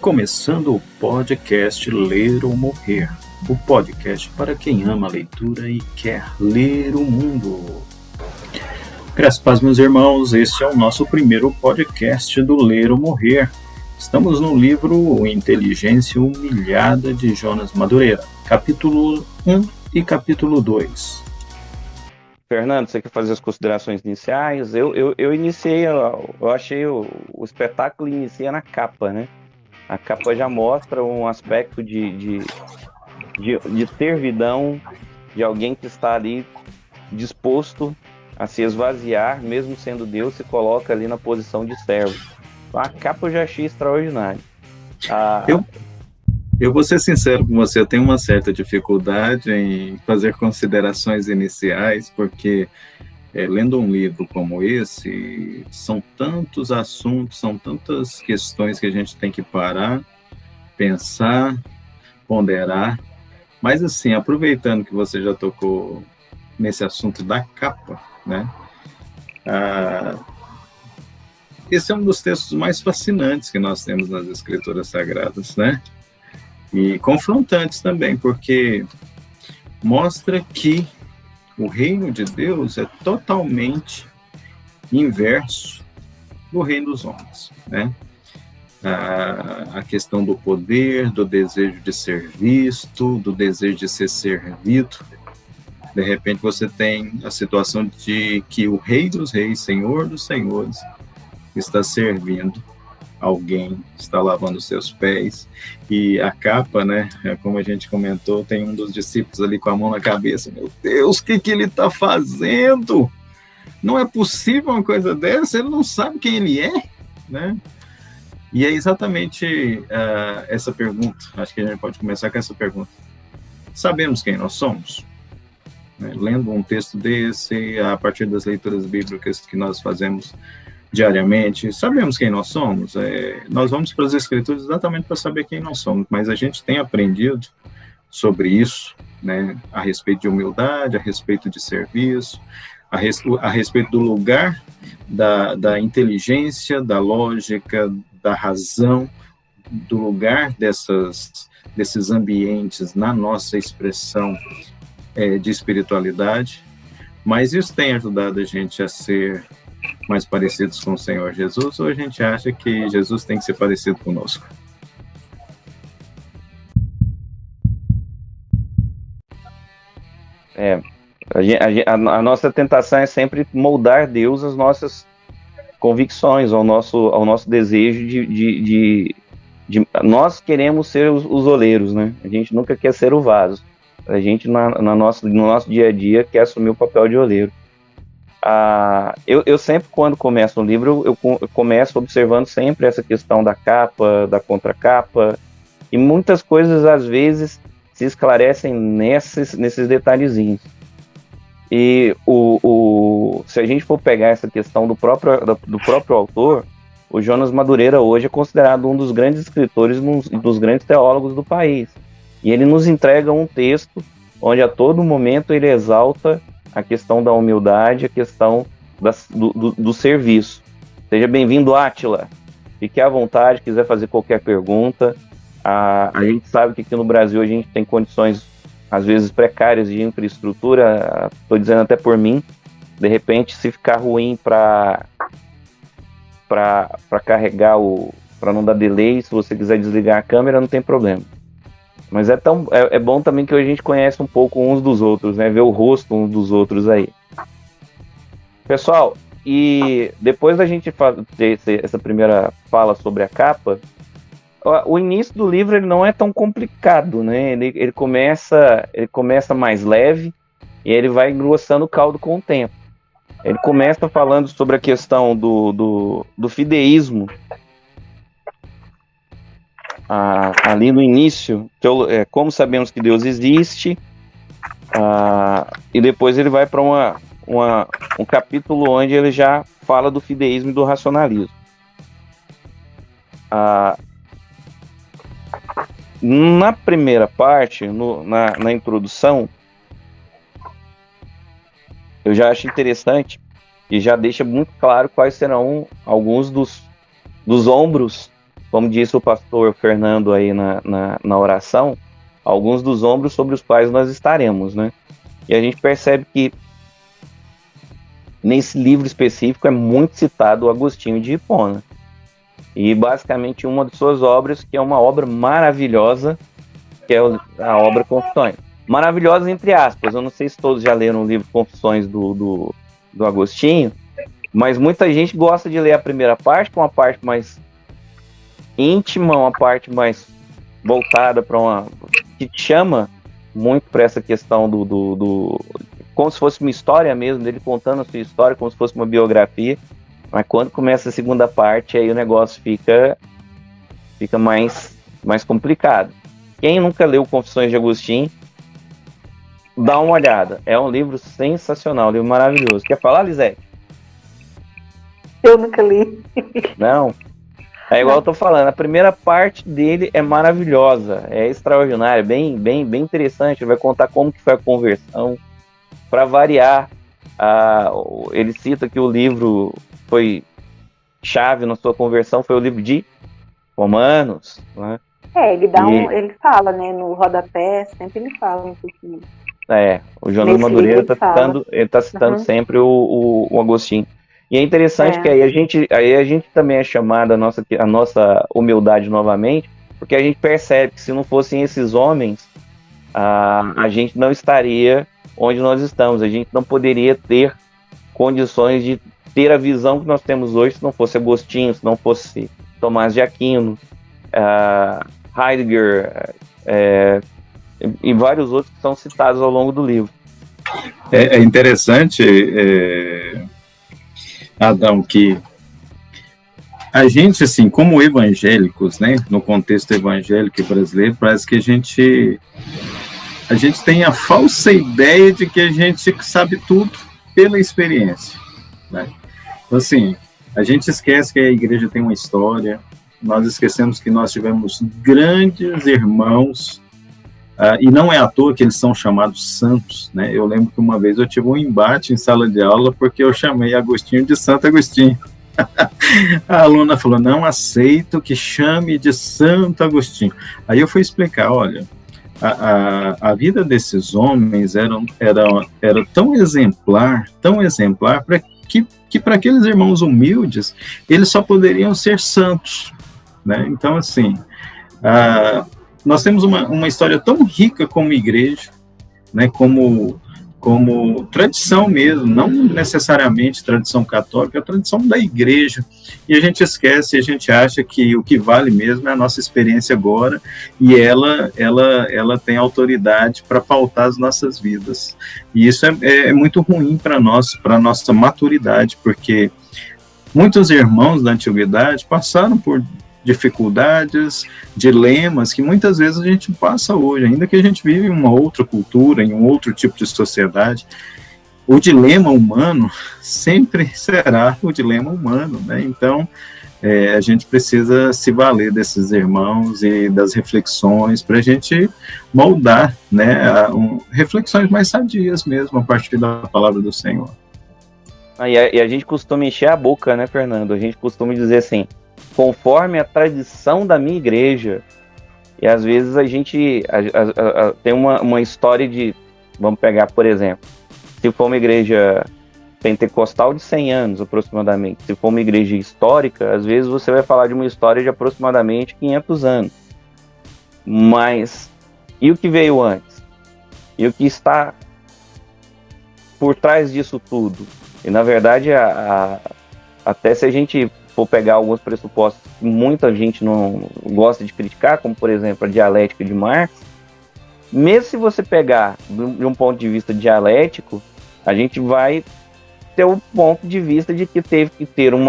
Começando o podcast Ler ou Morrer, o podcast para quem ama a leitura e quer ler o mundo. Graças a Deus, meus irmãos, este é o nosso primeiro podcast do Ler ou Morrer. Estamos no livro Inteligência Humilhada de Jonas Madureira, capítulo 1 e capítulo 2. Fernando, você quer fazer as considerações iniciais? Eu iniciei, eu achei o espetáculo inicia na capa, né? A capa já mostra um aspecto de servidão, de alguém que está ali disposto a se esvaziar, mesmo sendo Deus, se coloca ali na posição de servo. Então, a capa eu já achei extraordinária. Eu vou ser sincero com você, eu tenho uma certa dificuldade em fazer considerações iniciais, porque lendo um livro como esse, são tantos assuntos, são tantas questões que a gente tem que parar, pensar, ponderar. Mas assim, aproveitando que você já tocou nesse assunto da capa, né? Esse é um dos textos mais fascinantes que nós temos nas Escrituras Sagradas, né? E confrontantes também, porque mostra que o reino de Deus é totalmente inverso do reino dos homens, né? A questão do poder, do desejo de ser visto, do desejo de ser servido. De repente você tem a situação de que o Rei dos Reis, Senhor dos Senhores, está servindo alguém, está lavando seus pés, e a capa, né, como a gente comentou, tem um dos discípulos ali com a mão na cabeça. Meu Deus, o que ele está fazendo? Não é possível uma coisa dessa, ele não sabe quem ele é, né? E é exatamente essa pergunta, acho que a gente pode começar com essa pergunta. Sabemos quem nós somos? Lendo um texto desse, a partir das leituras bíblicas que nós fazemos diariamente, sabemos quem nós somos. Nós vamos para as Escrituras exatamente para saber quem nós somos, mas a gente tem aprendido sobre isso, né, a respeito de humildade, a respeito de serviço, a respeito do lugar da inteligência, da lógica, da razão, do lugar desses ambientes na nossa expressão de espiritualidade, mas isso tem ajudado a gente a ser mais parecidos com o Senhor Jesus, ou a gente acha que Jesus tem que ser parecido conosco? A nossa tentação é sempre moldar Deus às nossas convicções, ao nosso desejo de nós queremos ser os oleiros, né? A gente nunca quer ser o vaso. A gente, no nosso dia a dia, quer assumir o papel de oleiro. Eu sempre, quando começo um livro, eu começo observando sempre essa questão da capa, da contracapa, e muitas coisas, às vezes, se esclarecem nesses detalhezinhos. E se a gente for pegar essa questão do próprio autor, o Jonas Madureira hoje é considerado um dos grandes escritores, dos grandes teólogos do país. E ele nos entrega um texto onde a todo momento ele exalta a questão da humildade, a questão do serviço. Seja bem-vindo, Átila. Fique à vontade, quiser fazer qualquer pergunta. A gente sabe que aqui no Brasil a gente tem condições, às vezes, precárias de infraestrutura. Estou dizendo até por mim. De repente, se ficar ruim para carregar, para não dar delay, se você quiser desligar a câmera, não tem problema. Mas é bom também que a gente conhece um pouco uns dos outros, né? Ver o rosto uns dos outros aí. Pessoal, e depois da gente ter essa primeira fala sobre a capa, o início do livro ele não é tão complicado, né? Ele começa mais leve e ele vai engrossando o caldo com o tempo. Ele começa falando sobre a questão do fideísmo, ali no início, como sabemos que Deus existe, e depois ele vai para um capítulo onde ele já fala do fideísmo e do racionalismo. Na primeira parte, na introdução, eu já acho interessante e já deixa muito claro quais serão alguns dos ombros como disse o pastor Fernando aí na oração, alguns dos ombros sobre os quais nós estaremos, né? E a gente percebe que nesse livro específico é muito citado o Agostinho de Hipona. E basicamente uma de suas obras, que é uma obra maravilhosa, que é a obra Confissões. Maravilhosa entre aspas, eu não sei se todos já leram o livro Confissões do Agostinho, mas muita gente gosta de ler a primeira parte, com uma parte mais íntima, uma parte mais voltada para uma... que chama muito para essa questão do como se fosse uma história mesmo, dele contando a sua história, como se fosse uma biografia. Mas quando começa a segunda parte, aí o negócio fica mais complicado. Quem nunca leu Confissões de Agostinho, dá uma olhada. É um livro sensacional, um livro maravilhoso. Quer falar, Lisete? Eu nunca li. Não? É igual eu tô falando, a primeira parte dele é maravilhosa, é extraordinária, bem interessante. Ele vai contar como que foi a conversão. Para variar, ele cita que o livro foi chave na sua conversão, foi o livro de Romanos, né? Ele fala, né, no rodapé, sempre ele fala um pouquinho. O Jonas Madureira está citando sempre o Agostinho. E é interessante que aí a gente também é chamado a nossa humildade novamente, porque a gente percebe que se não fossem esses homens, a gente não estaria onde nós estamos, a gente não poderia ter condições de ter a visão que nós temos hoje se não fosse Agostinho, se não fosse Tomás de Aquino, Heidegger, e vários outros que são citados ao longo do livro. É interessante, Adão, que a gente, assim, como evangélicos, né, no contexto evangélico brasileiro, parece que a gente tem a falsa ideia de que a gente sabe tudo pela experiência, né? Então, assim, a gente esquece que a igreja tem uma história, nós esquecemos que nós tivemos grandes irmãos, e não é à toa que eles são chamados santos, né? Eu lembro que uma vez eu tive um embate em sala de aula porque eu chamei Agostinho de Santo Agostinho. A aluna falou, não aceito que chame de Santo Agostinho. Aí eu fui explicar, olha, a vida desses homens era tão exemplar para que para aqueles irmãos humildes, eles só poderiam ser santos, né? Então, assim, nós temos uma história tão rica como igreja, né? Como tradição mesmo, não necessariamente tradição católica, é a tradição da igreja, e a gente esquece, a gente acha que o que vale mesmo é a nossa experiência agora, e ela tem autoridade para pautar as nossas vidas, e isso é muito ruim para nós, para a nossa maturidade, porque muitos irmãos da antiguidade passaram por dificuldades, dilemas que muitas vezes a gente passa hoje, ainda que a gente vive em uma outra cultura, em um outro tipo de sociedade. O dilema humano sempre será o dilema humano, né? Então, a gente precisa se valer desses irmãos e das reflexões para a gente moldar, né, reflexões mais sadias mesmo a partir da palavra do Senhor. E a gente costuma encher a boca, né, Fernando? A gente costuma dizer assim, conforme a tradição da minha igreja. E às vezes a gente tem uma história de, vamos pegar, por exemplo, se for uma igreja pentecostal de 100 anos aproximadamente, se for uma igreja histórica, às vezes você vai falar de uma história de aproximadamente 500 anos. Mas, e o que veio antes? E o que está por trás disso tudo? E na verdade, até se a gente for pegar alguns pressupostos que muita gente não gosta de criticar, como por exemplo a dialética de Marx, mesmo se você pegar de um ponto de vista dialético, a gente vai ter o ponto de vista de que teve que ter um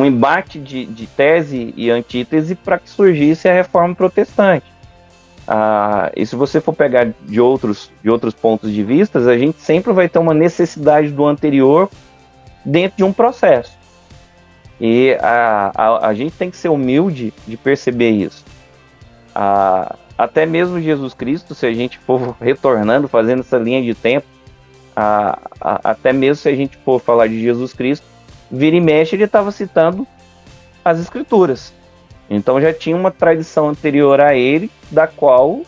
embate de tese e antítese para que surgisse a reforma protestante. E se você for pegar de outros pontos de vista, a gente sempre vai ter uma necessidade do anterior dentro de um processo. E a gente tem que ser humilde de perceber isso. Até mesmo Jesus Cristo, se a gente for retornando, fazendo essa linha de tempo, até mesmo se a gente for falar de Jesus Cristo, vira e mexe, ele estava citando as Escrituras. Então já tinha uma tradição anterior a ele, da qual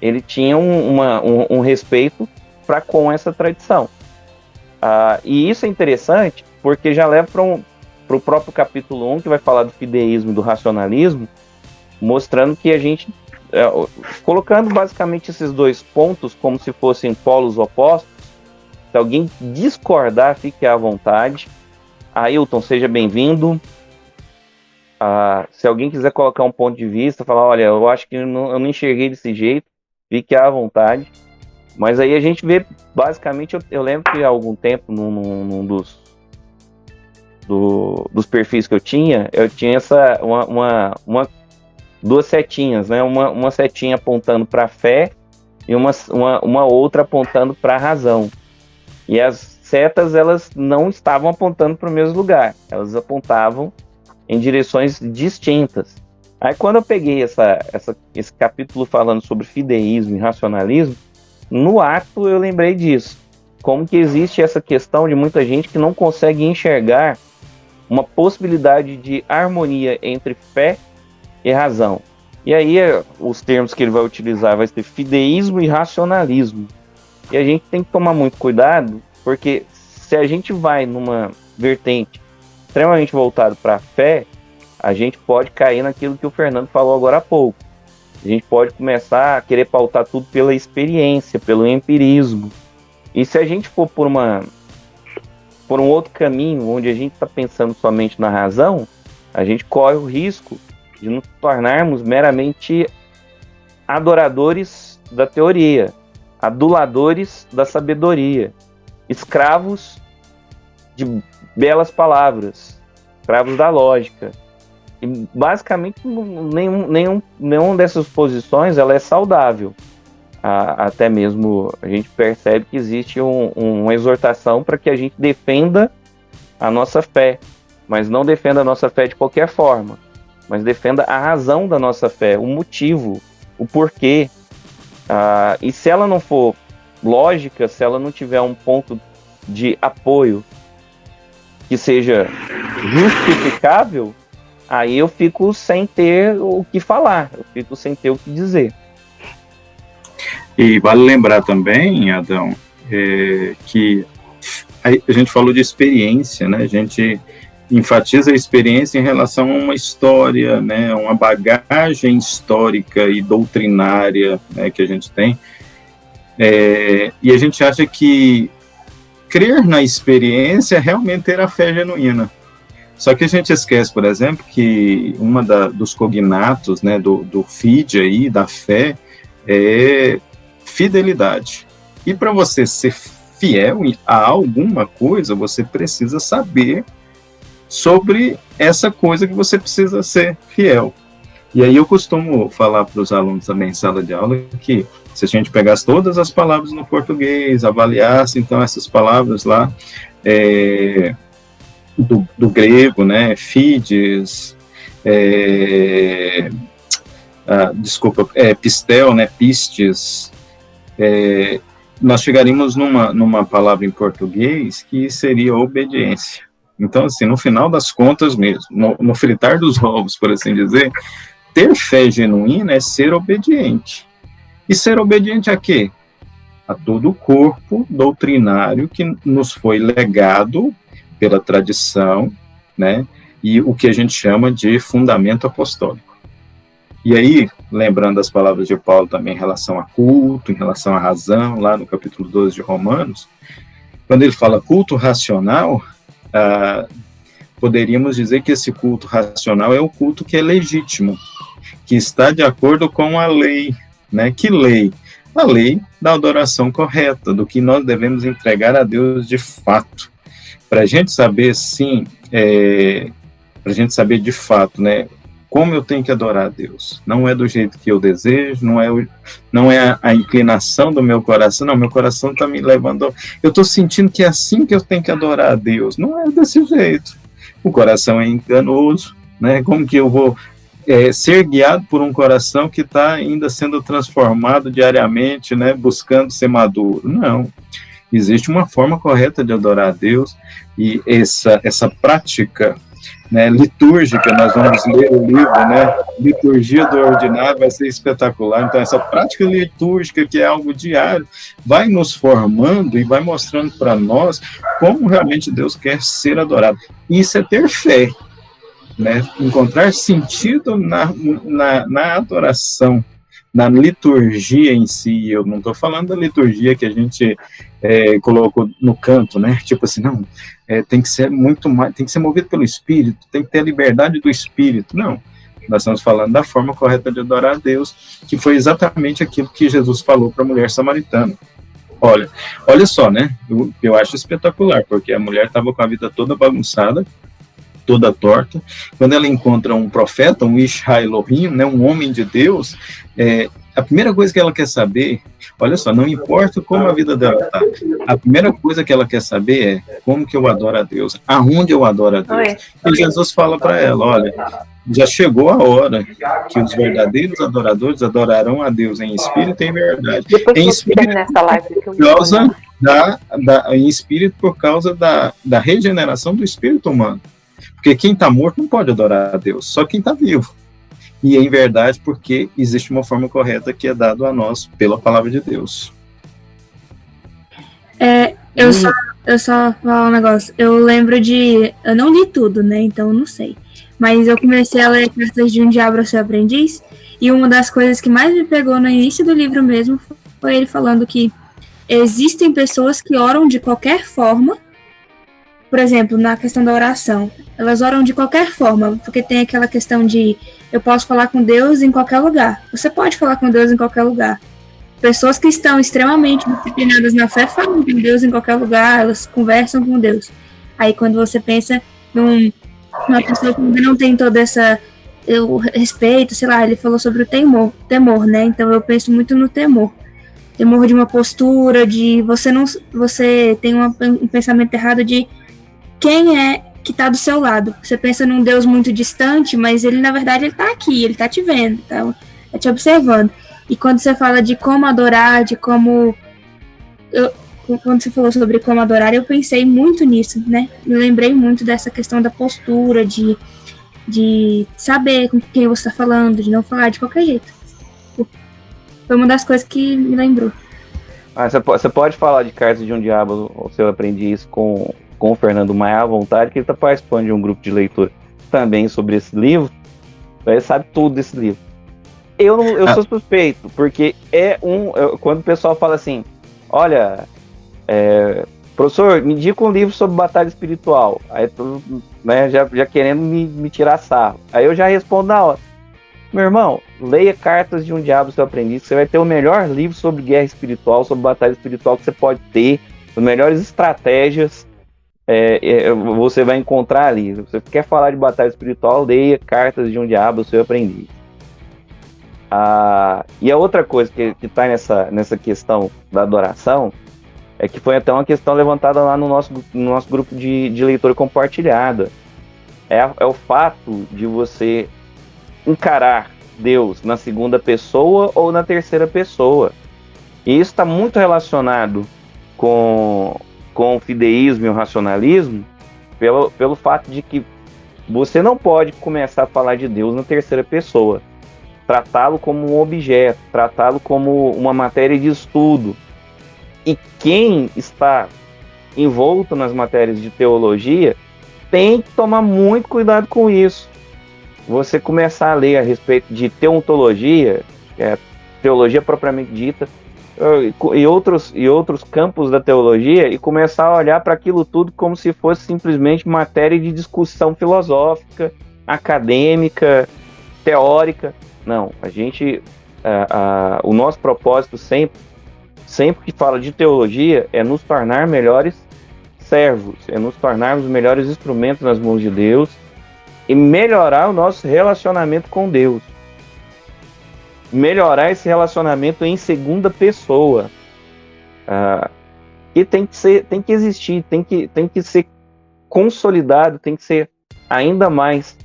ele tinha um respeito para com essa tradição. E isso é interessante, porque já leva para o próprio capítulo 1, que vai falar do fideísmo e do racionalismo, mostrando que a gente, colocando basicamente esses dois pontos como se fossem polos opostos. Se alguém discordar, fique à vontade. Ailton, seja bem-vindo. Se alguém quiser colocar um ponto de vista, falar, olha, eu acho que eu não enxerguei desse jeito, fique à vontade. Mas aí a gente vê, basicamente, eu lembro que há algum tempo, num dos perfis que eu tinha duas setinhas, né? Uma setinha apontando para a fé e uma outra apontando para a razão. E as setas, elas não estavam apontando para o mesmo lugar, elas apontavam em direções distintas. Aí quando eu peguei esse capítulo falando sobre fideísmo e racionalismo, no ato eu lembrei disso, como que existe essa questão de muita gente que não consegue enxergar uma possibilidade de harmonia entre fé e razão. E aí os termos que ele vai utilizar vai ser fideísmo e racionalismo. E a gente tem que tomar muito cuidado, porque se a gente vai numa vertente extremamente voltada para a fé, a gente pode cair naquilo que o Fernando falou agora há pouco. A gente pode começar a querer pautar tudo pela experiência, pelo empirismo. E se a gente for por um outro caminho, onde a gente está pensando somente na razão, a gente corre o risco de nos tornarmos meramente adoradores da teoria, aduladores da sabedoria, escravos de belas palavras, escravos da lógica. E basicamente nenhuma dessas posições ela é saudável. Até mesmo a gente percebe que existe uma exortação para que a gente defenda a nossa fé, mas não defenda a nossa fé de qualquer forma, mas defenda a razão da nossa fé, o motivo, o porquê. E se ela não for lógica, se ela não tiver um ponto de apoio que seja justificável, aí eu fico sem ter o que falar, eu fico sem ter o que dizer. E vale lembrar também, Adão, que a gente falou de experiência, né? A gente enfatiza a experiência em relação a uma história, né? Uma bagagem histórica e doutrinária, né, que a gente tem. E a gente acha que crer na experiência é realmente ter a fé genuína. Só que a gente esquece, por exemplo, que uma dos cognatos, né, do fide aí, da fé, é fidelidade. E para você ser fiel a alguma coisa, você precisa saber sobre essa coisa que você precisa ser fiel. E aí eu costumo falar para os alunos também em sala de aula que se a gente pegasse todas as palavras no português, avaliasse então essas palavras lá do grego, né, fides, pistel, né, pistes, nós chegaríamos numa palavra em português que seria obediência. Então, assim, no final das contas mesmo, no fritar dos ovos, por assim dizer, ter fé genuína é ser obediente. E ser obediente a quê? A todo o corpo doutrinário que nos foi legado pela tradição, né, e o que a gente chama de fundamento apostólico. E aí, lembrando as palavras de Paulo também em relação a culto, em relação à razão, lá no capítulo 12 de Romanos, quando ele fala culto racional, poderíamos dizer que esse culto racional é o culto que é legítimo, que está de acordo com a lei, né? Que lei? A lei da adoração correta, do que nós devemos entregar a Deus de fato. Para a gente saber, sim, para a gente saber de fato, né, como eu tenho que adorar a Deus. Não é do jeito que eu desejo, não é a inclinação do meu coração, não, meu coração está me levando, eu estou sentindo que é assim que eu tenho que adorar a Deus. Não é desse jeito. O coração é enganoso, né? Como que eu vou ser guiado por um coração que está ainda sendo transformado diariamente, né, buscando ser maduro? Não. Existe uma forma correta de adorar a Deus, e essa prática né, litúrgica, nós vamos ler o livro, né, Liturgia do Ordinário, vai ser espetacular. Então, essa prática litúrgica, que é algo diário, vai nos formando e vai mostrando para nós como realmente Deus quer ser adorado. Isso é ter fé, né, encontrar sentido na adoração, na liturgia em si. Eu não estou falando da liturgia que a gente colocou no canto, né? Tipo assim, não, tem que ser muito mais, tem que ser movido pelo Espírito, tem que ter a liberdade do Espírito. Não, nós estamos falando da forma correta de adorar a Deus, que foi exatamente aquilo que Jesus falou para a mulher samaritana. Olha só, né? Eu acho espetacular, porque a mulher estava com a vida toda bagunçada, toda torta. Quando ela encontra um profeta, um Ish Ha-Elohim, né, um homem de Deus, a primeira coisa que ela quer saber, olha só, não importa como a vida dela está, a primeira coisa que ela quer saber é como que eu adoro a Deus, aonde eu adoro a Deus. E Jesus fala para ela, olha, já chegou a hora que os verdadeiros adoradores adorarão a Deus em espírito e em verdade. Em espírito, por causa em espírito por causa da regeneração do espírito humano. Porque quem está morto não pode adorar a Deus, só quem está vivo. E em verdade, porque existe uma forma correta que é dada a nós pela palavra de Deus. Eu só falar um negócio. Eu lembro eu não li tudo, né? Então eu não sei. Mas eu comecei a ler Cartas de um Diabo ao Seu Aprendiz. E uma das coisas que mais me pegou no início do livro mesmo foi ele falando que existem pessoas que oram de qualquer forma. Por exemplo, na questão da oração, elas oram de qualquer forma, porque tem aquela questão de eu posso falar com Deus em qualquer lugar. Você pode falar com Deus em qualquer lugar. Pessoas que estão extremamente disciplinadas na fé falam com Deus em qualquer lugar, elas conversam com Deus. Aí quando você pensa numa pessoa que não tem toda essa eu respeito, sei lá, ele falou sobre o temor, né? Então eu penso muito no temor de uma postura, de você tem um pensamento errado de quem é que está do seu lado. Você pensa num Deus muito distante, mas ele, na verdade, ele está aqui, ele está te vendo, tá te observando. E quando você fala de como adorar, de como... Quando você falou sobre como adorar, eu pensei muito nisso, né? Me lembrei muito dessa questão da postura, de saber com quem você está falando, de não falar de qualquer jeito. Foi uma das coisas que me lembrou. Você pode falar de Cartas de um Diabo ao Seu Aprendiz com o Fernando Maia à vontade, que ele está participando de um grupo de leitura também sobre esse livro. Ele sabe tudo desse livro. Eu sou suspeito, porque quando o pessoal fala assim, olha, professor, me indica um livro sobre batalha espiritual, aí né, já querendo me tirar sarro. Aí eu já respondo na hora, meu irmão, leia Cartas de um Diabo ao Seu Aprendiz, que você vai ter o melhor livro sobre guerra espiritual, sobre batalha espiritual que você pode ter, as melhores estratégias você vai encontrar ali. Se você quer falar de batalha espiritual, leia Cartas de um Diabo ao Seu Aprendiz. E a outra coisa que está nessa questão da adoração é que foi até uma questão levantada lá no nosso grupo de leitura compartilhada. É o fato de você encarar Deus na segunda pessoa ou na terceira pessoa. E isso está muito relacionado com o fideísmo e o racionalismo, pelo fato de que você não pode começar a falar de Deus na terceira pessoa, tratá-lo como um objeto, tratá-lo como uma matéria de estudo. E quem está envolto nas matérias de teologia tem que tomar muito cuidado com isso. Você começar a ler a respeito de teontologia, que é a teologia propriamente dita, e outros campos da teologia, e começar a olhar para aquilo tudo como se fosse simplesmente matéria de discussão filosófica, acadêmica, teórica. Não, o nosso propósito sempre que fala de teologia é nos tornar melhores servos, é nos tornarmos melhores instrumentos nas mãos de Deus e melhorar o nosso relacionamento com Deus. Melhorar esse relacionamento em segunda pessoa. E tem que existir, tem que ser consolidado, tem que ser ainda mais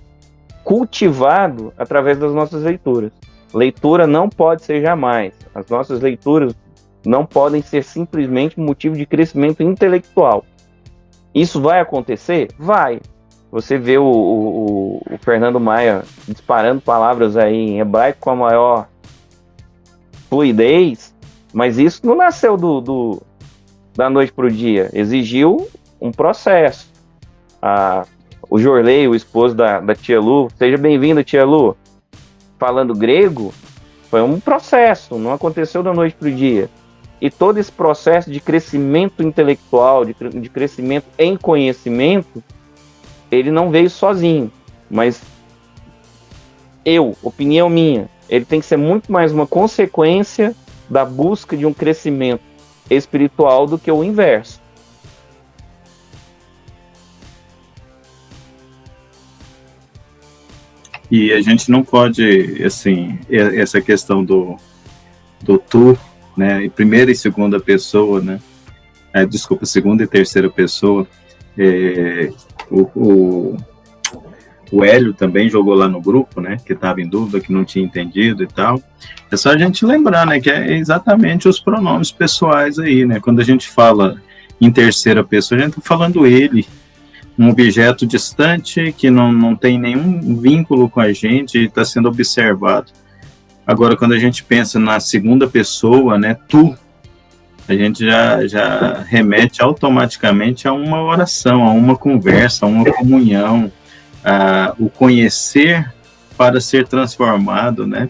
cultivado através das nossas leituras. Leitura não pode ser jamais. As nossas leituras não podem ser simplesmente motivo de crescimento intelectual. Isso vai acontecer? Vai você vê o Fernando Maia disparando palavras aí em hebraico com a maior fluidez, mas isso não nasceu da noite para o dia, exigiu um processo. O Jorley, o esposo da tia Lu, seja bem-vindo, tia Lu, falando grego, foi um processo, não aconteceu da noite para o dia. E todo esse processo de crescimento intelectual, de crescimento em conhecimento, ele não veio sozinho, mas opinião minha, ele tem que ser muito mais uma consequência da busca de um crescimento espiritual do que o inverso. E a gente não pode, assim, essa questão do tu, né, em primeira e segunda pessoa, né, desculpa, segunda e terceira pessoa, o Hélio também jogou lá no grupo, né, que estava em dúvida, que não tinha entendido e tal. É só a gente lembrar, né, que é exatamente os pronomes pessoais aí, né, quando a gente fala em terceira pessoa, a gente está falando ele, um objeto distante que não tem nenhum vínculo com a gente e está sendo observado. Agora, quando a gente pensa na segunda pessoa, né, tu, a gente já remete automaticamente a uma oração, a uma conversa, a uma comunhão, o conhecer para ser transformado, né,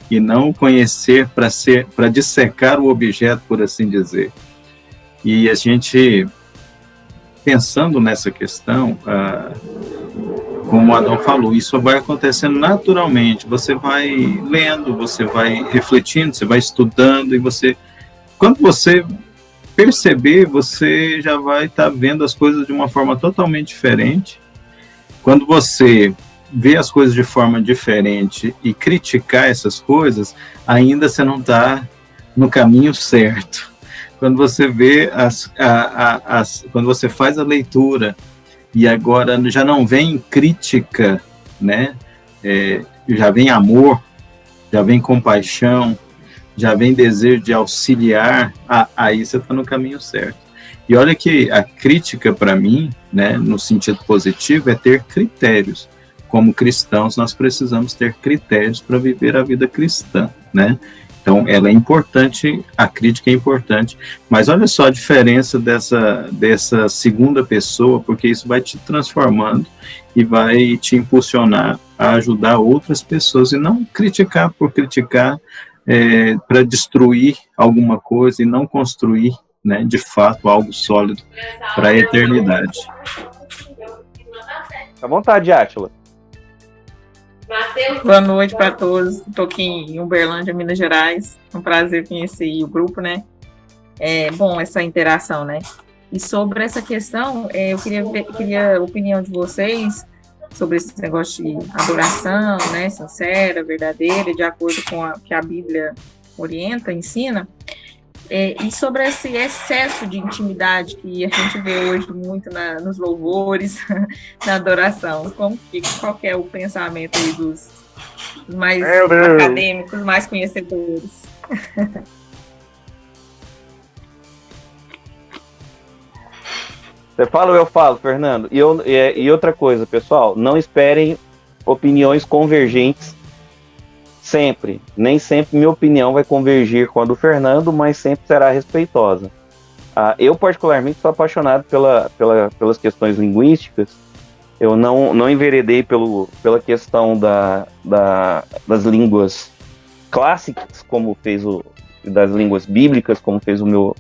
e não o conhecer para dissecar o objeto, por assim dizer. E a gente, pensando nessa questão, como o Adão falou, isso vai acontecendo naturalmente, você vai lendo, você vai refletindo, você vai estudando, e quando você perceber, você já vai estar vendo as coisas de uma forma totalmente diferente. Quando você vê as coisas de forma diferente e criticar essas coisas, ainda você não está no caminho certo. Quando você vê quando você faz a leitura e agora já não vem crítica, né? Já vem amor, já vem compaixão, já vem desejo de auxiliar, aí você está no caminho certo. E olha que a crítica, para mim, né, no sentido positivo, é ter critérios. Como cristãos, nós precisamos ter critérios para viver a vida cristã, né? Então, ela é importante, a crítica é importante, mas olha só a diferença dessa segunda pessoa, porque isso vai te transformando e vai te impulsionar a ajudar outras pessoas, e não criticar por criticar, para destruir alguma coisa e não construir, né, de fato, algo sólido para a eternidade. À vontade, Átila. Boa noite para todos. Estou aqui em Uberlândia, Minas Gerais. É um prazer conhecer o grupo, né? É bom essa interação, né? E sobre essa questão, eu queria a opinião de vocês sobre esse negócio de adoração, né? Sincera, verdadeira, de acordo com o que a Bíblia orienta, ensina. E sobre esse excesso de intimidade que a gente vê hoje muito nos louvores, na adoração. Qual que é o pensamento aí dos mais acadêmicos, mais conhecedores? Você fala ou eu falo, Fernando? E outra coisa, pessoal, não esperem opiniões convergentes sempre. Nem sempre minha opinião vai convergir com a do Fernando, mas sempre será respeitosa. Eu, particularmente, sou apaixonado pelas questões linguísticas. Eu não enveredei pela questão das línguas clássicas, como fez das línguas bíblicas, como fez o meu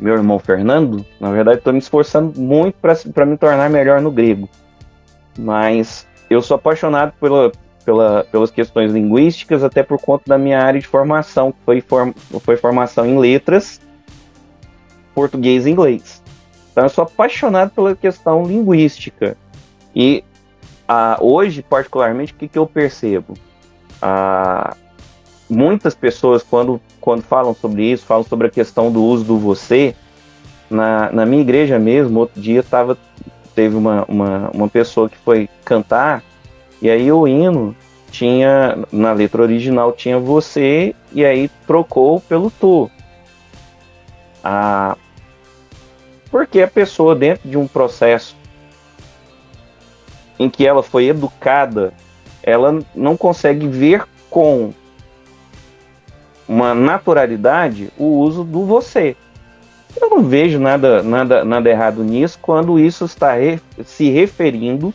irmão Fernando. Na verdade, estou me esforçando muito para me tornar melhor no grego. Mas eu sou apaixonado pelas questões linguísticas, até por conta da minha área de formação, que foi formação em letras, português e inglês. Então eu sou apaixonado pela questão linguística. E hoje, particularmente, o que eu percebo? Muitas pessoas, quando falam sobre isso, falam sobre a questão do uso do você. Na minha igreja mesmo, outro dia teve uma pessoa que foi cantar, e aí o hino tinha, na letra original tinha você, e aí trocou pelo tu. Porque a pessoa, dentro de um processo em que ela foi educada, ela não consegue ver com uma naturalidade o uso do você. Eu não vejo nada errado nisso quando isso está se referindo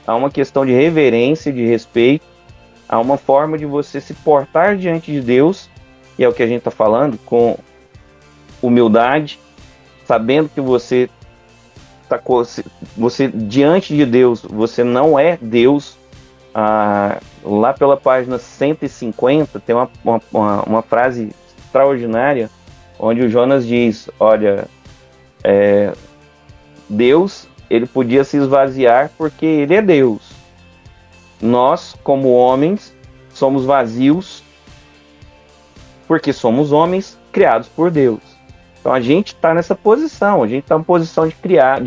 a uma questão de reverência, de respeito, a uma forma de você se portar diante de Deus, e é o que a gente está falando, com humildade, sabendo que você diante de Deus, você não é Deus. Lá pela página 150 tem uma frase extraordinária, onde o Jonas diz, olha, Deus, ele podia se esvaziar porque ele é Deus. Nós, como homens, somos vazios porque somos homens criados por Deus. Então a gente está nessa posição, a gente está na posição de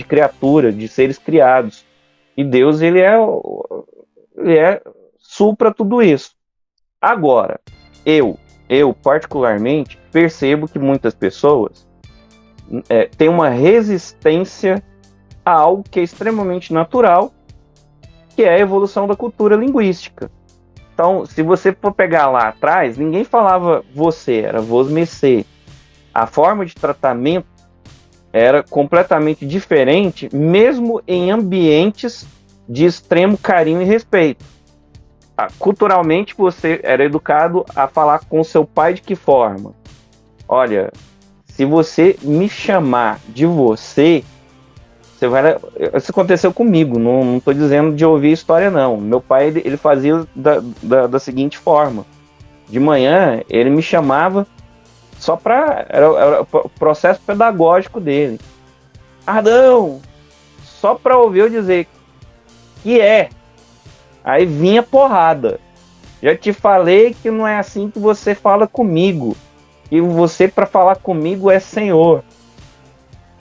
criatura, de seres criados. E Deus, ele supra tudo isso. Agora, eu particularmente percebo que muitas pessoas têm uma resistência a algo que é extremamente natural, que é a evolução da cultura linguística. Então, se você for pegar lá atrás, ninguém falava você, era vos mecê. A forma de tratamento era completamente diferente, mesmo em ambientes de extremo carinho e respeito. Culturalmente, você era educado a falar com seu pai de que forma? Olha, se você me chamar de você vai... Isso aconteceu comigo, não estou dizendo de ouvir história, não. Meu pai, ele fazia da seguinte forma. De manhã, ele me chamava só para... Era o processo pedagógico dele. Ardão! Só para ouvir eu dizer que é. Aí vinha porrada. Já te falei que não é assim que você fala comigo. E você, para falar comigo, é Senhor.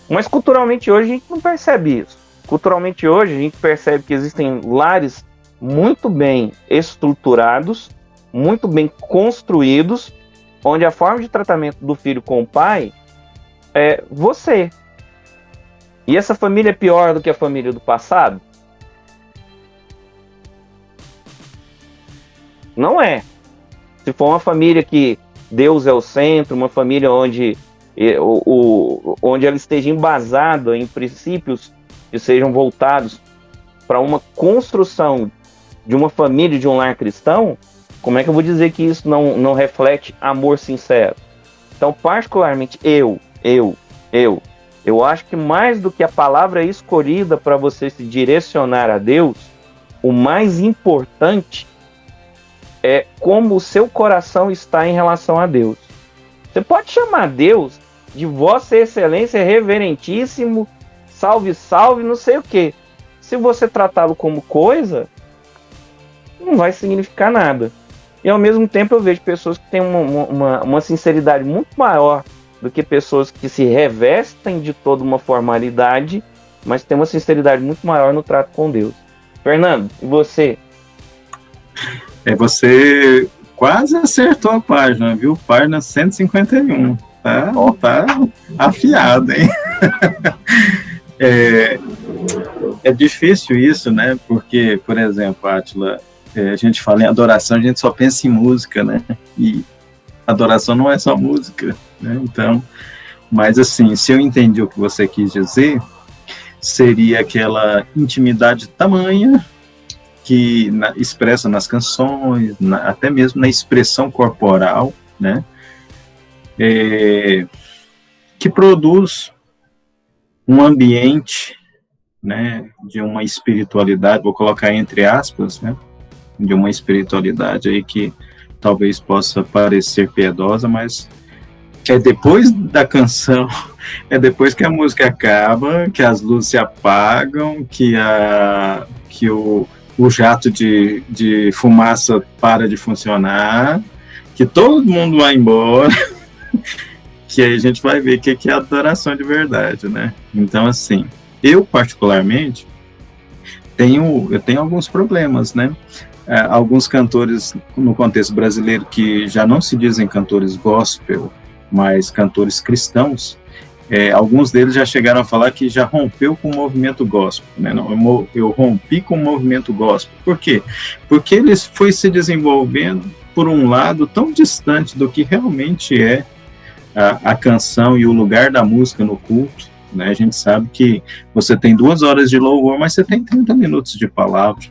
Mas culturalmente hoje a gente não percebe isso. Culturalmente hoje a gente percebe que existem lares muito bem estruturados, muito bem construídos, onde a forma de tratamento do filho com o pai é você. E essa família é pior do que a família do passado? Não é. Se for uma família que Deus é o centro, uma família onde ela esteja embasada em princípios que sejam voltados para uma construção de uma família, de um lar cristão, como é que eu vou dizer que isso não reflete amor sincero? Então, particularmente, eu acho que mais do que a palavra escolhida para você se direcionar a Deus, o mais importante é como o seu coração está em relação a Deus. Você pode chamar Deus de Vossa Excelência Reverentíssimo, salve, salve, não sei o quê. Se você tratá-lo como coisa, não vai significar nada. E ao mesmo tempo eu vejo pessoas que têm uma sinceridade muito maior do que pessoas que se revestem de toda uma formalidade, mas têm uma sinceridade muito maior no trato com Deus. Fernando, e você? Você quase acertou a página, viu? Página 151. Tá afiado, hein? É difícil isso, né? Porque, por exemplo, Átila, a gente fala em adoração, a gente só pensa em música, né? E adoração não é só música, né? Então, mas assim, se eu entendi o que você quis dizer, seria aquela intimidade tamanha que expressa nas canções, até mesmo na expressão corporal, né? Que produz um ambiente, né, de uma espiritualidade, vou colocar entre aspas, né, de uma espiritualidade aí que talvez possa parecer piedosa, mas é depois da canção, é depois que a música acaba, que as luzes se apagam, que o jato de fumaça para de funcionar, que todo mundo vai embora, que aí a gente vai ver o que é adoração de verdade, né? Então, assim, eu particularmente eu tenho alguns problemas, né? Alguns cantores no contexto brasileiro que já não se dizem cantores gospel, mas cantores cristãos, alguns deles já chegaram a falar que já rompeu com o movimento gospel, né? Não, eu rompi com o movimento gospel. Por quê? Porque ele foi se desenvolvendo por um lado tão distante do que realmente é a canção e o lugar da música no culto, né? A gente sabe que você tem 2 horas de louvor, mas você tem 30 minutos de palavra,